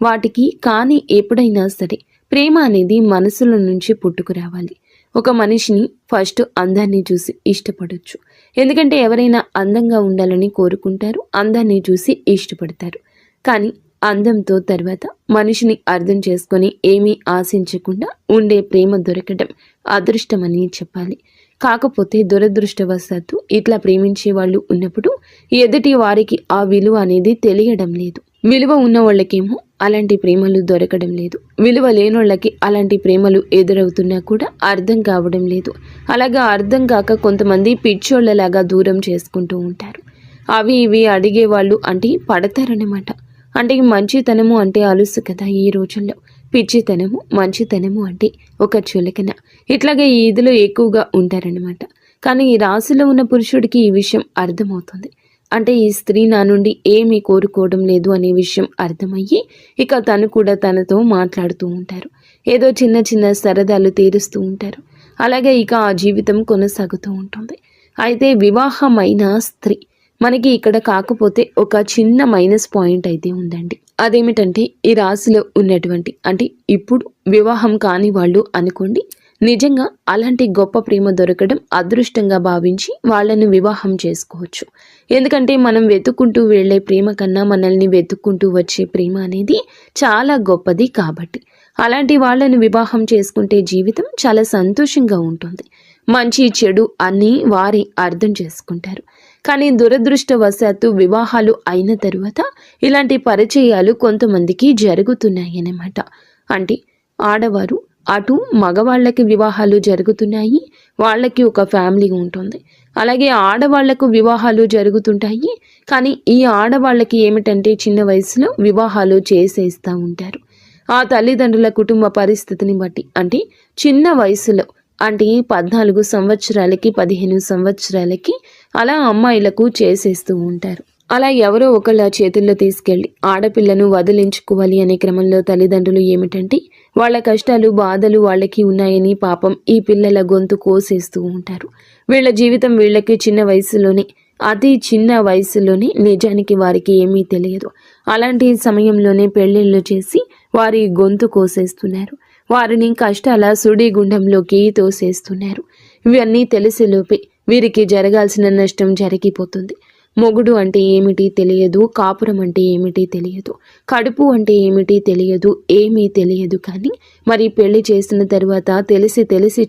వాటికి. కానీ ఎప్పుడైనా సరే ప్రేమ అనేది మనసులో నుంచి పుట్టుకురావాలి. ఒక మనిషిని ఫస్ట్ అందాన్ని చూసి ఇష్టపడొచ్చు, ఎందుకంటే ఎవరైనా అందంగా ఉండాలని కోరుకుంటారు, అందాన్ని చూసి ఇష్టపడతారు. కానీ అందంతో తర్వాత మనిషిని అర్థం చేసుకొని ఏమీ ఆశించకుండా ఉండే ప్రేమ దొరకడం అదృష్టమని చెప్పాలి. కాకపోతే దురదృష్టవశాత్తు ఇట్లా ప్రేమించే వాళ్ళు ఉన్నప్పుడు ఎదుటి వారికి ఆ విలువ అనేది తెలియడం లేదు. విలువ ఉన్న వాళ్ళకేమో అలాంటి ప్రేమలు దొరకడం లేదు, విలువ లేనోళ్ళకి అలాంటి ప్రేమలు ఎదురవుతున్నా కూడా అర్థం కావడం లేదు. అలాగా అర్థం కాక కొంతమంది పిచ్చోళ్ళలాగా దూరం చేసుకుంటూ ఉంటారు. అవి ఇవి అడిగేవాళ్ళు అంటే పడతారన్నమాట. అంటే మంచితనము అంటే అలుసు కదా ఈ రోజుల్లో, పిచ్చితనము మంచితనము అంటే ఒక చులకన, ఇట్లాగే ఈ ఇదిలో ఎక్కువగా ఉంటారనమాట. కానీ ఈ రాశిలో ఉన్న పురుషుడికి ఈ విషయం అర్థమవుతుంది. అంటే ఈ స్త్రీ నా నుండి ఏమీ కోరుకోవడం లేదు అనే విషయం అర్థమయ్యి ఇక తను కూడా తనతో మాట్లాడుతూ ఉంటారు, ఏదో చిన్న చిన్న సరదాలు తీరుస్తూ ఉంటారు. అలాగే ఇక ఆ జీవితం కొనసాగుతూ ఉంటుంది. అయితే వివాహమైన స్త్రీ మనకి ఇక్కడ కాకపోతే ఒక చిన్న మైనస్ పాయింట్ అయితే ఉందండి. అదేమిటంటే ఈ రాశిలో ఉన్నటువంటి, అంటే ఇప్పుడు వివాహం కాని వాళ్ళు అనుకోండి, నిజంగా అలాంటి గొప్ప ప్రేమ దొరకడం అదృష్టంగా భావించి వాళ్ళను వివాహం చేసుకోవచ్చు. ఎందుకంటే మనం వెతుక్కుంటూ వెళ్ళే ప్రేమ కన్నా మనల్ని వెతుక్కుంటూ వచ్చే ప్రేమ అనేది చాలా గొప్పది. కాబట్టి అలాంటి వాళ్ళను వివాహం చేసుకుంటే జీవితం చాలా సంతోషంగా ఉంటుంది. మంచి చెడు అన్నీ వారి అర్థం చేసుకుంటారు. కానీ దురదృష్టవశాత్తు వివాహాలు అయిన తరువాత ఇలాంటి పరిచయాలు కొంతమందికి జరుగుతున్నాయన్నమాట. అంటే ఆడవారు అటు మగవాళ్ళకి వివాహాలు జరుగుతున్నాయి, వాళ్ళకి ఒక ఫ్యామిలీ ఉంటుంది. అలాగే ఆడవాళ్లకు వివాహాలు జరుగుతుంటాయి. కానీ ఈ ఆడవాళ్ళకి ఏమిటంటే చిన్న వయసులో వివాహాలు చేసేస్తూ ఉంటారు. ఆ తల్లిదండ్రుల కుటుంబ పరిస్థితిని బట్టి, అంటే చిన్న వయసులో అంటే 14 సంవత్సరాలకి 15 సంవత్సరాలకి అలా అమ్మాయిలకు చేసేస్తూ ఉంటారు. అలా ఎవరో ఒకళ్ళ చేతుల్లో తీసుకెళ్ళి ఆడపిల్లను వదిలించుకోవాలి అనే క్రమంలో తల్లిదండ్రులు ఏమిటంటే వాళ్ళ కష్టాలు బాధలు వాళ్ళకి ఉన్నాయని పాపం ఈ పిల్లల గొంతు కోసేస్తూ ఉంటారు. వీళ్ళ జీవితం వీళ్ళకి చిన్న వయసులోనే, అతి చిన్న వయసులోనే నిజానికి వారికి ఏమీ తెలియదు. అలాంటి సమయంలోనే పెళ్ళిళ్ళు చేసి వారి గొంతు కోసేస్తున్నారు, వారిని కష్టాల సుడిగుండంలోకి తోసేస్తున్నారు. ఇవన్నీ తెలిసేలోపే వీరికి జరగాల్సిన నష్టం జరిగిపోతుంది. మొగుడు అంటే ఏమిటి తెలియదు, కాపురం అంటే ఏమిటి తెలియదు, కడుపు అంటే ఏమిటి తెలియదు, ఏమీ తెలియదు. కానీ మరి పెళ్లి చేసిన తర్వాత తెలిసి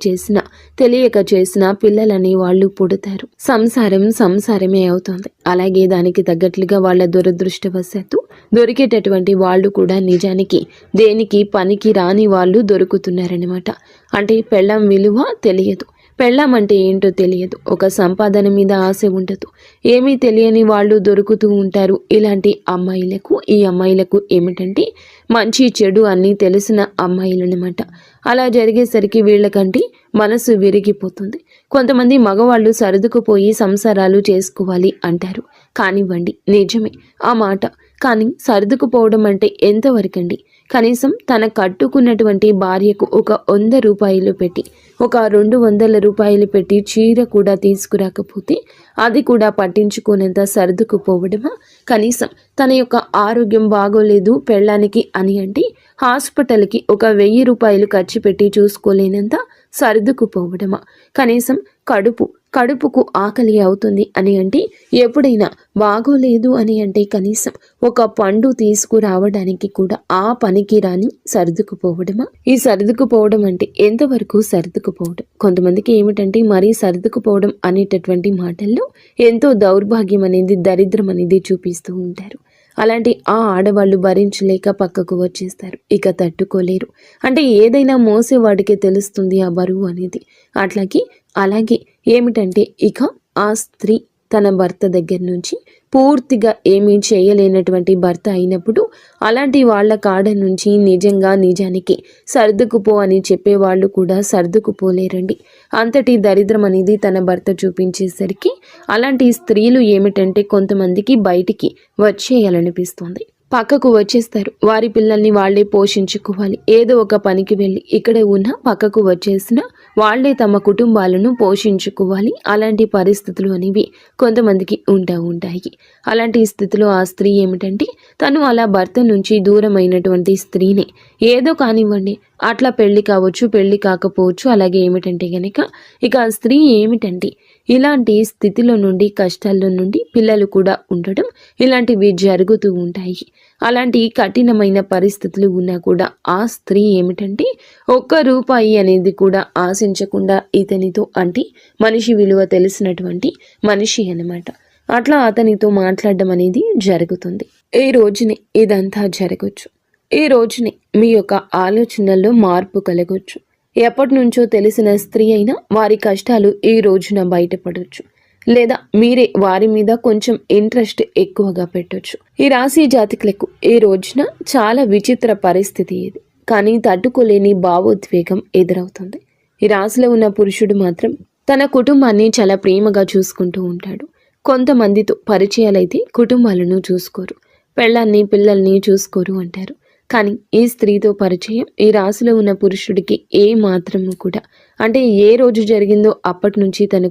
చేసిన, తెలియక చేసిన పిల్లలని వాళ్ళు పుడతారు. సంసారం సంసారమే అవుతుంది. అలాగే దానికి తగ్గట్లుగా వాళ్ళ దురదృష్టవశాత్తు దొరికేటటువంటి వాళ్ళు కూడా నిజానికి దేనికి పనికి రాని వాళ్ళు దొరుకుతున్నారనమాట. అంటే పెళ్ళాం విలువ తెలియదు, పెళ్ళాం అంటే ఏంటో తెలియదు, ఒక సంపాదన మీద ఆశ ఉండదు, ఏమీ తెలియని వాళ్ళు దొరుకుతూ ఉంటారు. ఇలాంటి అమ్మాయిలకు, ఈ అమ్మాయిలకు ఏమిటంటే మంచి చెడు అన్నీ తెలిసిన అమ్మాయిలనమాట. అలా జరిగేసరికి వీళ్ళకంటే మనసు విరిగిపోతుంది. కొంతమంది మగవాళ్ళు సర్దుకుపోయి సంసారాలు చేసుకోవాలి అంటారు. కానివ్వండి, నిజమే ఆ మాట. కానీ సర్దుకుపోవడం అంటే ఎంతవరకండి? కనీసం తన కట్టుకున్నటువంటి భార్యకు ఒక 100 రూపాయలు పెట్టి, ఒక 200 రూపాయలు పెట్టి చీర కూడా తీసుకురాకపోతే అది కూడా పట్టించుకునేంత సర్దుకుపోవడమా? కనీసం తన యొక్క ఆరోగ్యం బాగోలేదు పెళ్ళానికి అని అంటే హాస్పిటల్కి ఒక 1000 రూపాయలు ఖర్చు పెట్టి చూసుకోలేనంత సర్దుకుపోవడమా? కనీసం కడుపుకు ఆకలి అవుతుంది అని అంటే, ఎప్పుడైనా బాగోలేదు అని అంటే కనీసం ఒక పండు తీసుకురావడానికి కూడా ఆ పనికి రాని సర్దుకుపోవడమా? ఈ సర్దుకుపోవడం అంటే ఎంతవరకు సర్దుకుపోవడం? కొంతమందికి ఏమిటంటే మరీ సర్దుకుపోవడం అనేటటువంటి మాటల్లో ఎంతో దౌర్భాగ్యం అనేది, దరిద్రం అనేది చూపిస్తూ ఉంటారు. అలాంటి ఆ ఆడవాళ్ళు భరించలేక పక్కకు వచ్చేస్తారు. ఇక తట్టుకోలేరు. అంటే ఏదైనా మోసేవాడికే తెలుస్తుంది ఆ బరువు అనేది. అలాగే ఏమిటంటే ఇక ఆ స్త్రీ తన భర్త దగ్గర నుంచి పూర్తిగా ఏమీ చేయలేనటువంటి భర్త అయినప్పుడు అలాంటి వాళ్ళ కాడ నుంచి నిజానికి సర్దుకుపో అని చెప్పేవాళ్ళు కూడా సర్దుకుపోలేరండి. అంతటి దరిద్రం అనేది తన భర్త చూపించేసరికి అలాంటి స్త్రీలు ఏమిటంటే కొంతమందికి బయటికి వచ్చేయాలనిపిస్తుంది. పక్కకు వచ్చేస్తారు. వారి పిల్లల్ని వాళ్లే పోషించుకోవాలి. ఏదో ఒక పనికి వెళ్ళి ఇక్కడే ఉన్న పక్కకు వచ్చేసిన వాళ్లే తమ కుటుంబాలను పోషించుకోవాలి. అలాంటి పరిస్థితులు అనేవి కొంతమందికి ఉంటాయి. అలాంటి స్థితిలో ఆ స్త్రీ ఏమిటంటే తను అలా భర్త నుంచి దూరమైనటువంటి స్త్రీని ఏదో కానివ్వండి, అట్లా పెళ్లి కావచ్చు, పెళ్లి కాకపోవచ్చు. అలాగే ఏమిటంటే గనక ఇక ఆ స్త్రీ ఏమిటంటే ఇలాంటి స్థితిలో నుండి, కష్టాల్లో నుండి పిల్లలు కూడా ఉండడం ఇలాంటివి జరుగుతూ ఉంటాయి. అలాంటి కఠినమైన పరిస్థితులు ఉన్నా కూడా ఆ స్త్రీ ఏమిటంటే ఒక్క రూపాయి అనేది కూడా ఆశించకుండా ఇతనితో, అంటే మనిషి విలువ తెలిసినటువంటి మనిషి అన్నమాట, అట్లా అతనితో మాట్లాడడం అనేది జరుగుతుంది. ఈ రోజునే ఇదంతా జరగచ్చు. ఈ రోజునే మీ యొక్క ఆలోచనల్లో మార్పు కలగొచ్చు. ఎప్పటి నుంచో తెలిసిన స్త్రీ అయినా వారి కష్టాలు ఈ రోజున బయటపడవచ్చు. లేదా మీరే వారి మీద కొంచెం ఇంట్రెస్ట్ ఎక్కువగా పెట్టొచ్చు. ఈ రాశి జాతకులకు ఈ రోజున చాలా విచిత్ర పరిస్థితి ఇది. కానీ తట్టుకోలేని భావోద్వేగం ఎదురవుతుంది. ఈ రాశిలో ఉన్న పురుషుడు మాత్రం తన కుటుంబాన్ని చాలా ప్రేమగా చూసుకుంటూ ఉంటాడు. కొంతమందితో పరిచయాలైతే కుటుంబాలను చూసుకోరు, పెళ్ళాన్ని పిల్లల్ని చూసుకోరు అంటారు. కానీ ఈ స్త్రీతో పరిచయం ఈ రాశిలో ఉన్న పురుషుడికి ఏ మాత్రము కూడా, అంటే ఏ రోజు జరిగిందో అప్పటి నుంచి తన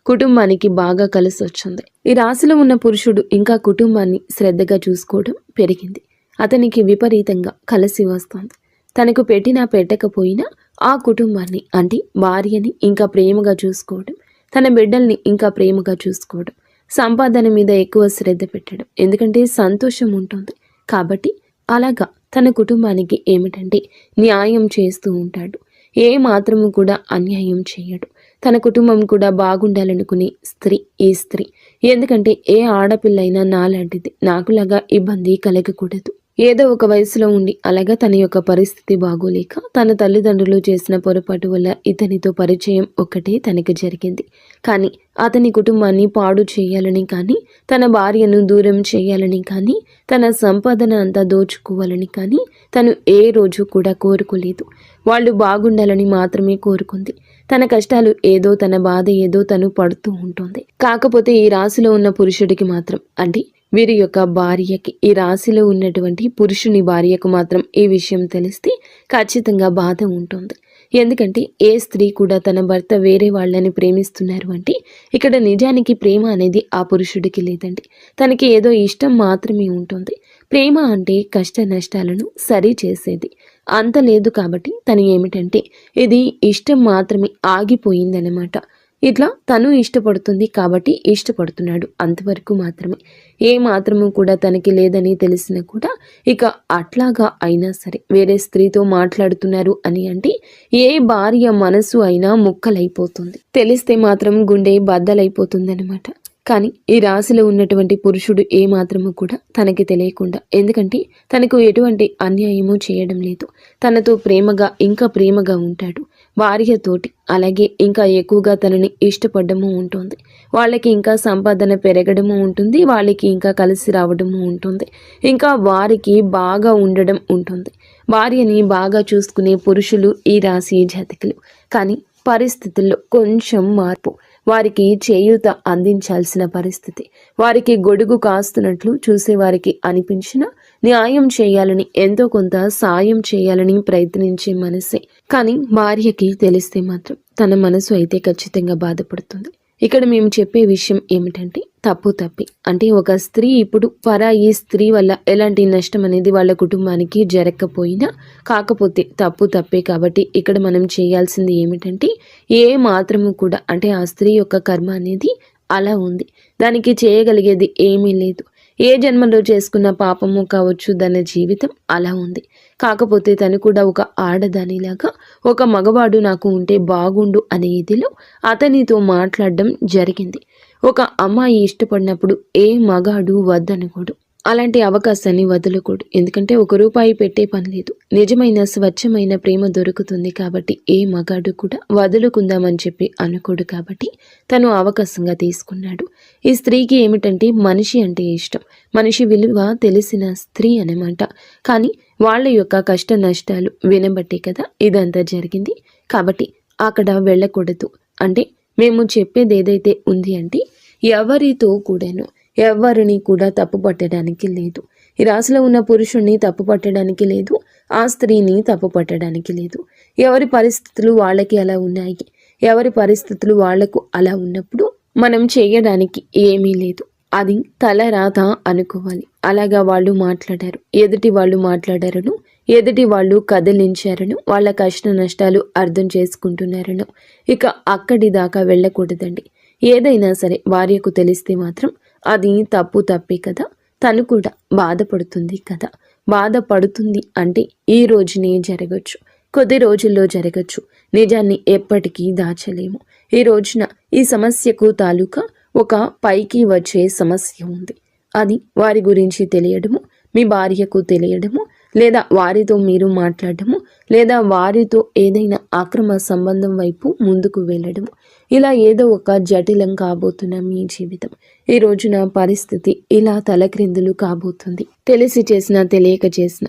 కుటుంబానికి బాగా కలిసి వచ్చింది. ఈ రాశిలో ఉన్న పురుషుడు ఇంకా కుటుంబాన్ని శ్రద్ధగా చూసుకోవడం పెరిగింది. అతనికి విపరీతంగా కలిసి వస్తుంది. తనకు పెట్టినా పెట్టకపోయినా ఆ కుటుంబాన్ని, అంటే భార్యని ఇంకా ప్రేమగా చూసుకోవడం, తన బిడ్డల్ని ఇంకా ప్రేమగా చూసుకోవడం, సంపాదన మీద ఎక్కువ శ్రద్ధ పెట్టడం. ఎందుకంటే సంతోషం ఉంటుంది కాబట్టి అలాగా తన కుటుంబానికి ఏమిటంటే న్యాయం చేస్తూ ఉంటాడు. ఏ మాత్రము కూడా అన్యాయం చేయడు. తన కుటుంబం కూడా బాగుండాలనుకునే స్త్రీ ఈ స్త్రీ. ఎందుకంటే ఏ ఆడపిల్లైనా నాలాంటిది, నాకులాగా ఇబ్బంది కలగకూడదు. ఏదో ఒక వయసులో ఉండి అలాగా తన యొక్క పరిస్థితి బాగోలేక తన తల్లిదండ్రులు చేసిన పొరపాటు వల్ల ఇతనితో పరిచయం ఒక్కటే తనకి జరిగింది. కానీ అతని కుటుంబాన్ని పాడు చేయాలని కానీ, తన భార్యను దూరం చేయాలని కానీ, తన సంపాదన అంతా దోచుకోవాలని కానీ తను ఏ రోజు కూడా కోరుకోలేదు. వాళ్ళు బాగుండాలని మాత్రమే కోరుకుంది. తన కష్టాలు ఏదో, తన బాధ ఏదో తను పడుతూ ఉంటుంది. కాకపోతే ఈ రాశిలో ఉన్న పురుషుడికి మాత్రం, అంటే వీరి యొక్క భార్యకి, ఈ రాశిలో ఉన్నటువంటి పురుషుని భార్యకు మాత్రం ఈ విషయం తెలిస్తే ఖచ్చితంగా బాధ ఉంటుంది. ఎందుకంటే ఏ స్త్రీ కూడా తన భర్త వేరే వాళ్ళని ప్రేమిస్తున్నారు అంటే ఇక్కడ నిజానికి ప్రేమ అనేది ఆ పురుషుడికి లేదండి. తనకి ఏదో ఇష్టం మాత్రమే ఉంటుంది. ప్రేమ అంటే కష్ట నష్టాలను సరి చేసేది అంత లేదు. కాబట్టి తను ఏమిటంటే ఇది ఇష్టం మాత్రమే ఆగిపోయిందనమాట. ఇట్లా తను ఇష్టపడుతుంది కాబట్టి ఇష్టపడుతున్నాడు, అంతవరకు మాత్రమే. ఏ మాత్రము కూడా తనకి లేదని తెలిసినా కూడా ఇక అట్లాగా అయినా సరే వేరే స్త్రీతో మాట్లాడుతున్నారు అని అంటే ఏ భార్య మనసు అయినా ముక్కలైపోతుంది. తెలిస్తే మాత్రం గుండె బద్దలైపోతుందనమాట. కానీ ఈ రాశిలో ఉన్నటువంటి పురుషుడు ఏ మాత్రము కూడా తనకి తెలియకుండా, ఎందుకంటే తనకు ఎటువంటి అన్యాయము చేయడం లేదు, తనతో ప్రేమగా ఇంకా ప్రేమగా ఉంటాడు భార్యతోటి. అలాగే ఇంకా ఎక్కువగా తనని ఇష్టపడము ఉంటుంది. వాళ్ళకి ఇంకా సంపాదన పెరగడము ఉంటుంది, వాళ్ళకి ఇంకా కలిసి రావడము ఉంటుంది, ఇంకా వారికి బాగా ఉండడం ఉంటుంది. భార్యని బాగా చూసుకునే పురుషులు ఈ రాశి జాతకులు. కానీ పరిస్థితుల్లో కొంచెం మార్పు, వారికి చేయూత అందించాల్సిన పరిస్థితి, వారికి గొడుగు కాస్తున్నట్లు చూసేవారికి అనిపించిన న్యాయం చేయాలని, ఎంతో కొంత సాయం చేయాలని ప్రయత్నించే మనసే. కానీ భార్యకి తెలిస్తే మాత్రం తన మనసు అయితే ఖచ్చితంగా బాధపడుతుంది. ఇక్కడ మేము చెప్పే విషయం ఏమిటంటే తప్పు తప్పి, అంటే ఒక స్త్రీ ఇప్పుడు పరాయి స్త్రీ వల్ల ఎలాంటి నష్టం అనేది వాళ్ళ కుటుంబానికి జరగకపోయినా, కాకపోతే తప్పు తప్పే. కాబట్టి ఇక్కడ మనం చేయాల్సింది ఏమిటంటే ఏ మాత్రము కూడా, అంటే ఆ స్త్రీ యొక్క కర్మ అనేది అలా ఉంది, దానికి చేయగలిగేది ఏమీ లేదు. ఏ జన్మలో చేసుకున్న పాపము కావచ్చు, దాని జీవితం అలా ఉంది. కాకపోతే తను కూడా ఒక ఆడదానిలాగా ఒక మగవాడు నాకు ఉంటే బాగుండు అనే ఇదిలో అతనితో మాట్లాడడం జరిగింది. ఒక అమ్మాయి ఇష్టపడినప్పుడు ఏ మగాడు వద్దనుకోడు. అలాంటి అవకాశాన్ని వదలకూడదు. ఎందుకంటే ₹1 పెట్టే పని లేదు. నిజమైన స్వచ్ఛమైన ప్రేమ దొరుకుతుంది కాబట్టి ఏ మగాడు కూడా వదులుకుందామని చెప్పి అనుకోడు కాబట్టి తను అవకాశంగా తీసుకున్నాడు. ఈ స్త్రీకి ఏమిటంటే మనిషి అంటే ఇష్టం. మనిషి విలువ తెలిసిన స్త్రీ అన్నమాట. కానీ వాళ్ళ యొక్క కష్ట నష్టాలు వినబట్టే కదా ఇదంతా జరిగింది. కాబట్టి అక్కడ వెళ్ళకూడదు. అంటే మేము చెప్పేది ఏదైతే ఉంది అంటే ఎవరితో కూడాను ఎవరిని కూడా తప్పు పట్టడానికి లేదు. ఈ రాశిలో ఉన్న పురుషుణ్ణి తప్పు పట్టడానికి లేదు, ఆ స్త్రీని తప్పు పట్టడానికి లేదు. ఎవరి పరిస్థితులు వాళ్ళకి అలా ఉన్నాయి. ఎవరి పరిస్థితులు వాళ్లకు అలా ఉన్నప్పుడు మనం చేయడానికి ఏమీ లేదు. అది తలరాత అనుకోవాలి. అలాగా వాళ్ళు మాట్లాడారు, ఎదుటి వాళ్ళు మాట్లాడారను, ఎదుటి వాళ్ళు కదిలించారను, వాళ్ళ కష్ట నష్టాలు అర్థం చేసుకుంటున్నారను ఇక అక్కడి దాకా వెళ్ళకూడదండి. ఏదైనా సరే భార్యకు తెలిస్తే మాత్రం అది తప్పే కదా. తను కూడా బాధపడుతుంది కదా. బాధపడుతుంది అంటే ఈ రోజునే జరగచ్చు, కొద్ది రోజుల్లో జరగచ్చు. నిజాన్ని ఎప్పటికీ దాచలేము. ఈ రోజున ఈ సమస్యకు తాలూకా ఒక పైకి వచ్చే సమస్య ఉంది. అది వారి గురించి తెలియడము, మీ భార్యకు తెలియడము, లేదా వారితో మీరు మాట్లాడము, లేదా వారితో ఏదైనా అక్రమ సంబంధం వైపు ముందుకు వెళ్ళడము, ఇలా ఏదో ఒక జటిలం కాబోతున్న మీ జీవితం ఈ రోజున పరిస్థితి ఇలా తలక్రిందులు కాబోతుంది. తెలిసి చేసినా తెలియక చేసిన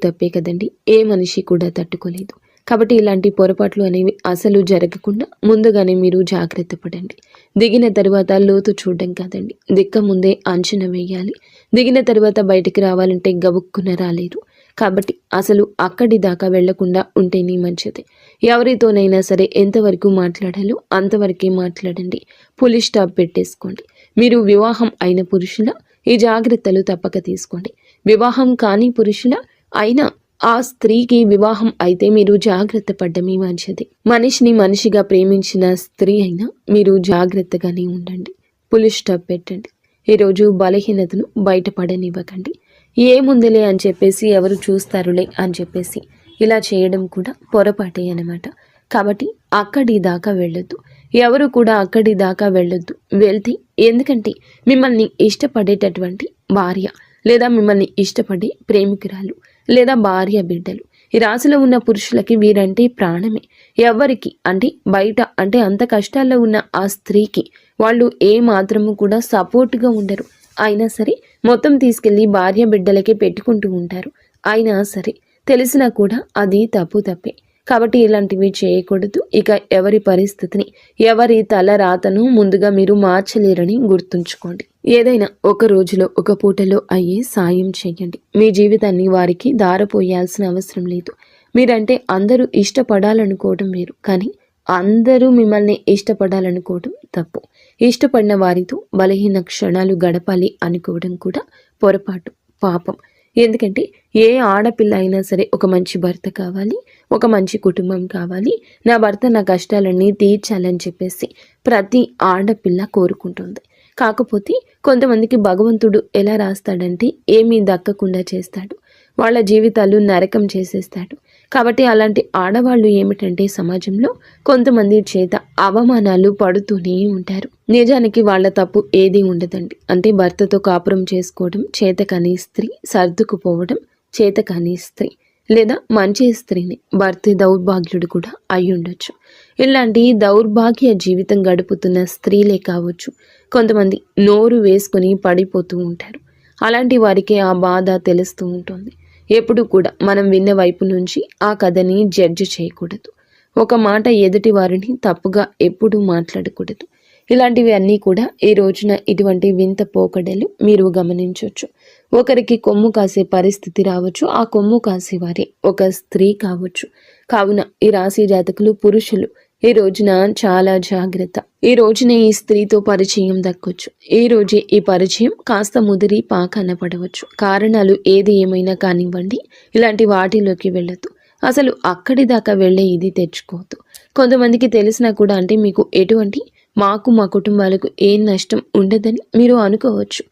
తప్పే కదండి. ఏ మనిషి కూడా తట్టుకోలేదు. కాబట్టి ఇలాంటి పొరపాట్లు అనేవి అసలు జరగకుండా ముందుగానే మీరు జాగ్రత్త పడండి. దిగిన తర్వాత లోతు చూడడం కాదండి, దిక్క ముందే అంచనా వేయాలి. దిగిన తర్వాత బయటికి రావాలంటే గబుక్కున రాలేరు. కాబట్టి అసలు అక్కడి దాకా వెళ్లకుండా ఉంటేనే మంచిది. ఎవరితోనైనా సరే ఎంతవరకు మాట్లాడాలో అంతవరకే మాట్లాడండి. పులి స్టాప్ పెట్టేసుకోండి. మీరు వివాహం అయిన పురుషుల ఈ జాగ్రత్తలు తప్పక తీసుకోండి. వివాహం కాని పురుషుల అయినా ఆ స్త్రీకి వివాహం అయితే మీరు జాగ్రత్త పడ్డమే మంచిది. మనిషిని మనిషిగా ప్రేమించిన స్త్రీ అయినా మీరు జాగ్రత్తగానే ఉండండి. పులి స్టాప్ పెట్టండి. ఈరోజు బలహీనతను బయటపడనివ్వకండి. ఏముందిలే అని చెప్పేసి ఎవరు చూస్తారులే అని చెప్పేసి ఇలా చేయడం కూడా పొరపాటే అన్నమాట. కాబట్టి అక్కడి దాకా వెళ్ళొద్దు. ఎవరు కూడా అక్కడి దాకా వెళ్ళొద్దు. వెళ్తే ఎందుకంటే మిమ్మల్ని ఇష్టపడేటటువంటి భార్య లేదా మిమ్మల్ని ఇష్టపడే ప్రేమికురాలు లేదా భార్య బిడ్డలు ఈ రాశిలో ఉన్న పురుషులకి వీరంటే ప్రాణమే. ఎవరికి అంటే బయట అంటే అంత కష్టాల్లో ఉన్న ఆ స్త్రీకి వాళ్ళు ఏ మాత్రము కూడా సపోర్ట్గా ఉండరు. అయినా సరే మొత్తం తీసుకెళ్ళి భార్య బిడ్డలకే పెట్టుకుంటూ ఉంటారు. అయినా సరే తెలిసినా కూడా అది తప్పే. కాబట్టి ఇలాంటివి చేయకూడదు. ఇక ఎవరి పరిస్థితిని ఎవరి తల రాతను ముందుగా మీరు మార్చలేరని గుర్తుంచుకోండి. ఏదైనా ఒక రోజులో ఒక పూటలో అయ్యే సాయం చేయండి. మీ జీవితాన్ని వారికి దారపోయాల్సిన అవసరం లేదు. మీరంటే అందరూ ఇష్టపడాలనుకోవడం వేరు, కానీ అందరూ మిమ్మల్ని ఇష్టపడాలనుకోవడం తప్పు. ఇష్టపడిన వారితో బలహీన క్షణాలు గడపాలి అనుకోవడం కూడా పొరపాటు, పాపం. ఎందుకంటే ఏ ఆడపిల్ల అయినా సరే ఒక మంచి భర్త కావాలి, ఒక మంచి కుటుంబం కావాలి, నా భర్త నా కష్టాలన్నీ తీర్చాలని చెప్పేసి ప్రతి ఆడపిల్ల కోరుకుంటుంది. కాకపోతే కొంతమందికి భగవంతుడు ఎలా రాస్తాడంటే ఏమీ దక్కకుండా చేస్తాడు, వాళ్ళ జీవితాలు నరకం చేసేస్తాడు. కాబట్టి అలాంటి ఆడవాళ్ళు ఏమిటంటే సమాజంలో కొంతమంది చేత అవమానాలు పడుతూనే ఉంటారు. నిజానికి వాళ్ళ తప్పు ఏదీ ఉండదండి. అంటే భర్తతో కాపురం చేసుకోవడం చేతకాని స్త్రీ, సర్దుకుపోవడం చేతకాని స్త్రీ, లేదా మంచి స్త్రీని భర్త దౌర్భాగ్యుడు కూడా అయి ఉండొచ్చు. ఇలాంటి దౌర్భాగ్య జీవితం గడుపుతున్న స్త్రీలే కావచ్చు కొంతమంది నోరు వేసుకుని పడిపోతూ ఉంటారు. అలాంటి వారికి ఆ బాధ తెలుస్తూ ఉంటుంది. ఎప్పుడు కూడా మనం విన్న వైపు నుంచి ఆ కథని జడ్జి చేయకూడదు. ఒక మాట ఎదుటి వారిని తప్పుగా ఎప్పుడూ మాట్లాడకూడదు. ఇలాంటివి అన్నీ కూడా ఈ రోజున ఇటువంటి వింత పోకడలు మీరు గమనించవచ్చు. ఒకరికి కొమ్ము కాసే పరిస్థితి రావచ్చు. ఆ కొమ్ము కాసేవారే ఒక స్త్రీ కావచ్చు. కావున ఈ రాశి జాతకులు పురుషులు ఈ రోజున చాలా జాగ్రత్త. ఈ రోజునే ఈ స్త్రీతో పరిచయం దక్కొచ్చు. ఈ రోజే ఈ పరిచయం కాస్త ముదిరి పాకన పడవచ్చు. కారణాలు ఏది ఏమైనా కానివ్వండి, ఇలాంటి వాటిలోకి వెళ్ళొద్దు. అసలు అక్కడి దాకా వెళ్ళే ఇది తెచ్చుకోవద్దు. కొంతమందికి తెలిసినా కూడా అంటే మీకు ఎటువంటి మాకు మా కుటుంబాలకు ఏం నష్టం ఉండదని మీరు అనుకోవచ్చు.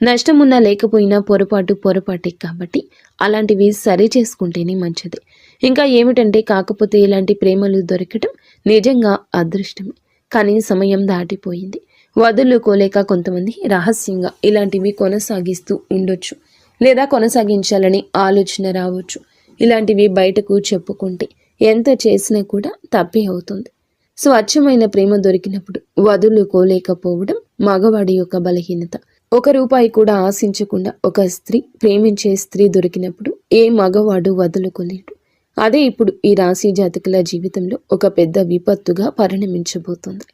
నష్టం ఉన్నా లేకపోయినా పొరపాటే కాబట్టి అలాంటివి సరి చేసుకుంటేనే మంచిది. ఇంకా ఏమిటంటే కాకపోతే ఇలాంటి ప్రేమలు దొరకటం నిజంగా అదృష్టమే. కానీ సమయం దాటిపోయింది. వదులుకోలేక కొంతమంది రహస్యంగా ఇలాంటివి కొనసాగిస్తూ ఉండొచ్చు, లేదా కొనసాగించాలని ఆలోచన రావచ్చు. ఇలాంటివి బయటకు చెప్పుకుంటే ఎంత చేసినా కూడా తప్పే అవుతుంది. స్వచ్ఛమైన ప్రేమ దొరికినప్పుడు వదులుకోలేకపోవడం మగవాడి యొక్క బలహీనత. ₹1 కూడా ఆశించకుండా ఒక స్త్రీ, ప్రేమించే స్త్రీ దొరికినప్పుడు ఏ మగవాడు వదులుకోలేడు. అదే ఇప్పుడు ఈ రాశి జాతకుల జీవితంలో ఒక పెద్ద విపత్తుగా పరిణమించబోతుంది.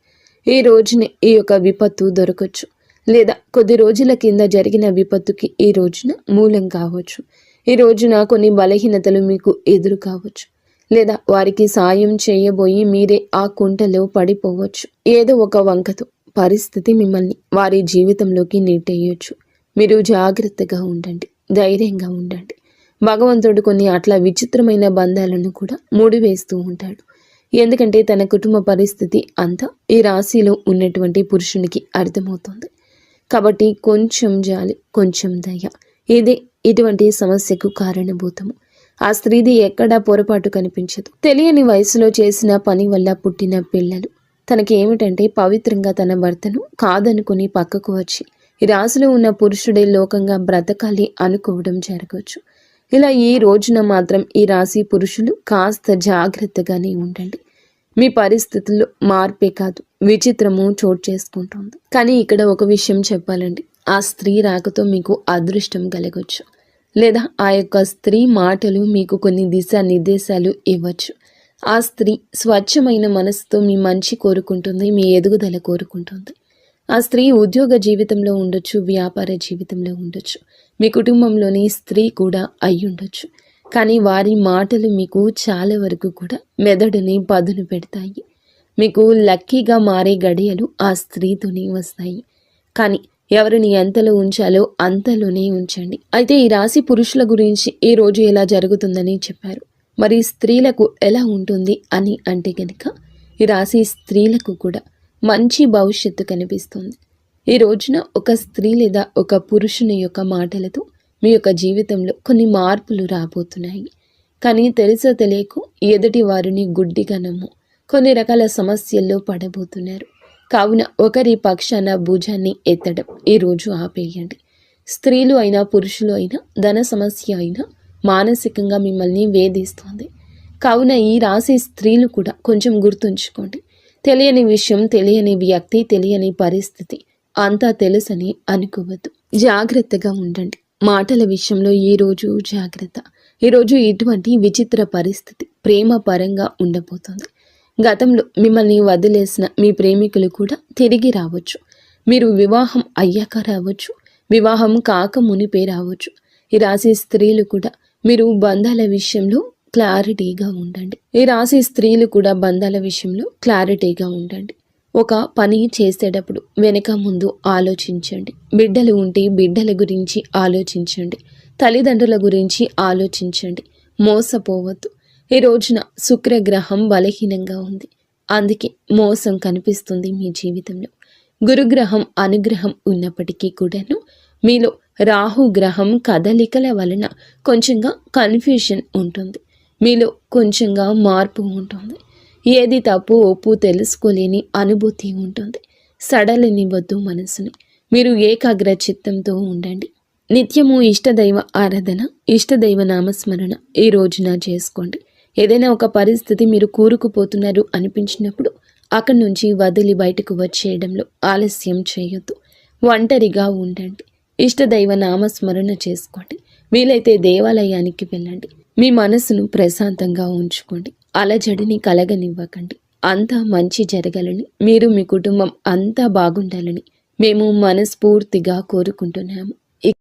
ఈ రోజునే ఈ యొక్క విపత్తు దొరకచ్చు, లేదా కొద్ది రోజుల కింద జరిగిన విపత్తుకి ఈ రోజున మూలం కావచ్చు. ఈ రోజున కొన్ని బలహీనతలు మీకు ఎదురు కావచ్చు, లేదా వారికి సాయం చేయబోయి మీరే ఆ కుంటలో పడిపోవచ్చు. ఏదో ఒక వంకతో పరిస్థితి మిమ్మల్ని వారి జీవితంలోకి నెట్టేయొచ్చు. మీరు జాగ్రత్తగా ఉండండి, ధైర్యంగా ఉండండి. భగవంతుడు కొన్ని అట్లా విచిత్రమైన బంధాలను కూడా ముడివేస్తూ ఉంటాడు. ఎందుకంటే తన కుటుంబ పరిస్థితి అంతా ఈ రాశిలో ఉన్నటువంటి పురుషునికి అర్థమవుతుంది. కాబట్టి కొంచెం జాలి, కొంచెం దయ, ఇదే ఇటువంటి సమస్యకు కారణభూతము. ఆ స్త్రీది ఎక్కడా పొరపాటు కనిపించదు. తెలియని వయసులో చేసిన పని వల్ల పుట్టిన పిల్లలు. తనకి ఏమిటంటే పవిత్రంగా తన భర్తను కాదనుకుని పక్కకు వచ్చి ఈ రాశిలో ఉన్న పురుషుడే లోకంగా బ్రతకాలి అనుకోవడం జరగవచ్చు. ఇలా ఈ రోజున మాత్రం ఈ రాశి పురుషులు కాస్త జాగ్రత్తగానే ఉండండి. మీ పరిస్థితుల్లో మార్పే కాదు, విచిత్రము చోటు చేసుకుంటుంది. కానీ ఇక్కడ ఒక విషయం చెప్పాలండి, ఆ స్త్రీ రాకతో మీకు అదృష్టం కలగవచ్చు, లేదా ఆ యొక్క స్త్రీ మాటలు మీకు కొన్ని దిశానిర్దేశాలు ఇవ్వచ్చు. ఆ స్త్రీ స్వచ్ఛమైన మనసుతో మీ మంచి కోరుకుంటుంది, మీ ఎదుగుదల కోరుకుంటుంది. ఆ స్త్రీ ఉద్యోగ జీవితంలో ఉండొచ్చు, వ్యాపార జీవితంలో ఉండొచ్చు, మీ కుటుంబంలోని స్త్రీ కూడా అయి ఉండొచ్చు. కానీ వారి మాటలు మీకు చాలా వరకు కూడా మెదడుని పదును పెడతాయి. మీకు లక్కీగా మారే గడియలు ఆ స్త్రీతోనే వస్తాయి. కానీ ఎవరిని ఎంతలో ఉంచాలో అంతలోనే ఉంచండి. అయితే ఈ రాశి పురుషుల గురించి ఈ రోజు ఎలా జరుగుతుందని చెప్పారు. మరి స్త్రీలకు ఎలా ఉంటుంది అని అంటే కనుక ఈ రాశి స్త్రీలకు కూడా మంచి భవిష్యత్తు కనిపిస్తుంది. ఈ రోజున ఒక స్త్రీ లేదా ఒక పురుషుని యొక్క మాటలతో మీ యొక్క జీవితంలో కొన్ని మార్పులు రాబోతున్నాయి. కానీ తెలుసో తెలియకో ఎదుటి వారిని గుడ్డిగా నమ్ము కొన్ని రకాల సమస్యల్లో పడబోతున్నారు. కావున ఒకరి పక్షాన భుజాన్ని ఎత్తడం ఈరోజు ఆపేయండి. స్త్రీలు అయినా పురుషులు అయినా ధన సమస్య అయినా మానసికంగా మిమ్మల్ని వేధిస్తుంది. కావున ఈ రాశి స్త్రీలు కూడా కొంచెం గుర్తుంచుకోండి. తెలియని విషయం, తెలియని వ్యక్తి, తెలియని పరిస్థితి అంతా తెలుసని అనుకోవద్దు. జాగ్రత్తగా ఉండండి. మాటల విషయంలో ఈరోజు జాగ్రత్త. ఈరోజు ఇటువంటి విచిత్ర పరిస్థితి ప్రేమ పరంగా ఉండబోతుంది. గతంలో మిమ్మల్ని వదిలేసిన మీ ప్రేమికులు కూడా తిరిగి రావచ్చు. మీరు వివాహం అయ్యాక రావచ్చు, వివాహం కాక మునిపే రావచ్చు. ఈ రాశి స్త్రీలు కూడా మీరు బంధాల విషయంలో క్లారిటీగా ఉండండి. ఈ రాశి స్త్రీలు కూడా బంధాల విషయంలో క్లారిటీగా ఉండండి. ఒక పని చేసేటప్పుడు వెనక ముందు ఆలోచించండి. బిడ్డలు ఉంటే బిడ్డల గురించి ఆలోచించండి. తల్లిదండ్రుల గురించి ఆలోచించండి. మోసపోవద్దు. ఈ రోజున శుక్రగ్రహం బలహీనంగా ఉంది, అందుకే మోసం కనిపిస్తుంది మీ జీవితంలో. గురుగ్రహం అనుగ్రహం ఉన్నప్పటికీ కూడాను మీలో రాహుగ్రహం కదలికల వలన కొంచెంగా కన్ఫ్యూషన్ ఉంటుంది. మీలో కొంచెంగా మార్పు ఉంటుంది. ఏది తప్పు ఒప్పు తెలుసుకోలేని అనుభూతి ఉంటుంది. సడలనివ్వద్దు మనసుని. మీరు ఏకాగ్ర చిత్తంతో ఉండండి. నిత్యము ఇష్టదైవ ఆరాధన, ఇష్టదైవ నామస్మరణ ఈ రోజున చేసుకోండి. ఏదైనా ఒక పరిస్థితి మీరు కూరుకుపోతున్నారు అనిపించినప్పుడు అక్కడి నుంచి వదిలి బయటకు వచ్చేయడంలో ఆలస్యం చేయొద్దు. ఒంటరిగా ఉండండి. ఇష్టదైవ నామస్మరణ చేసుకోండి. వీలైతే దేవాలయానికి వెళ్ళండి. మీ మనసును ప్రశాంతంగా ఉంచుకోండి. అలజడిని కలగనివ్వకండి. అంతా మంచి జరగాలని, మీరు మీ కుటుంబం అంతా బాగుండాలని మేము మనస్ఫూర్తిగా కోరుకుంటున్నాము.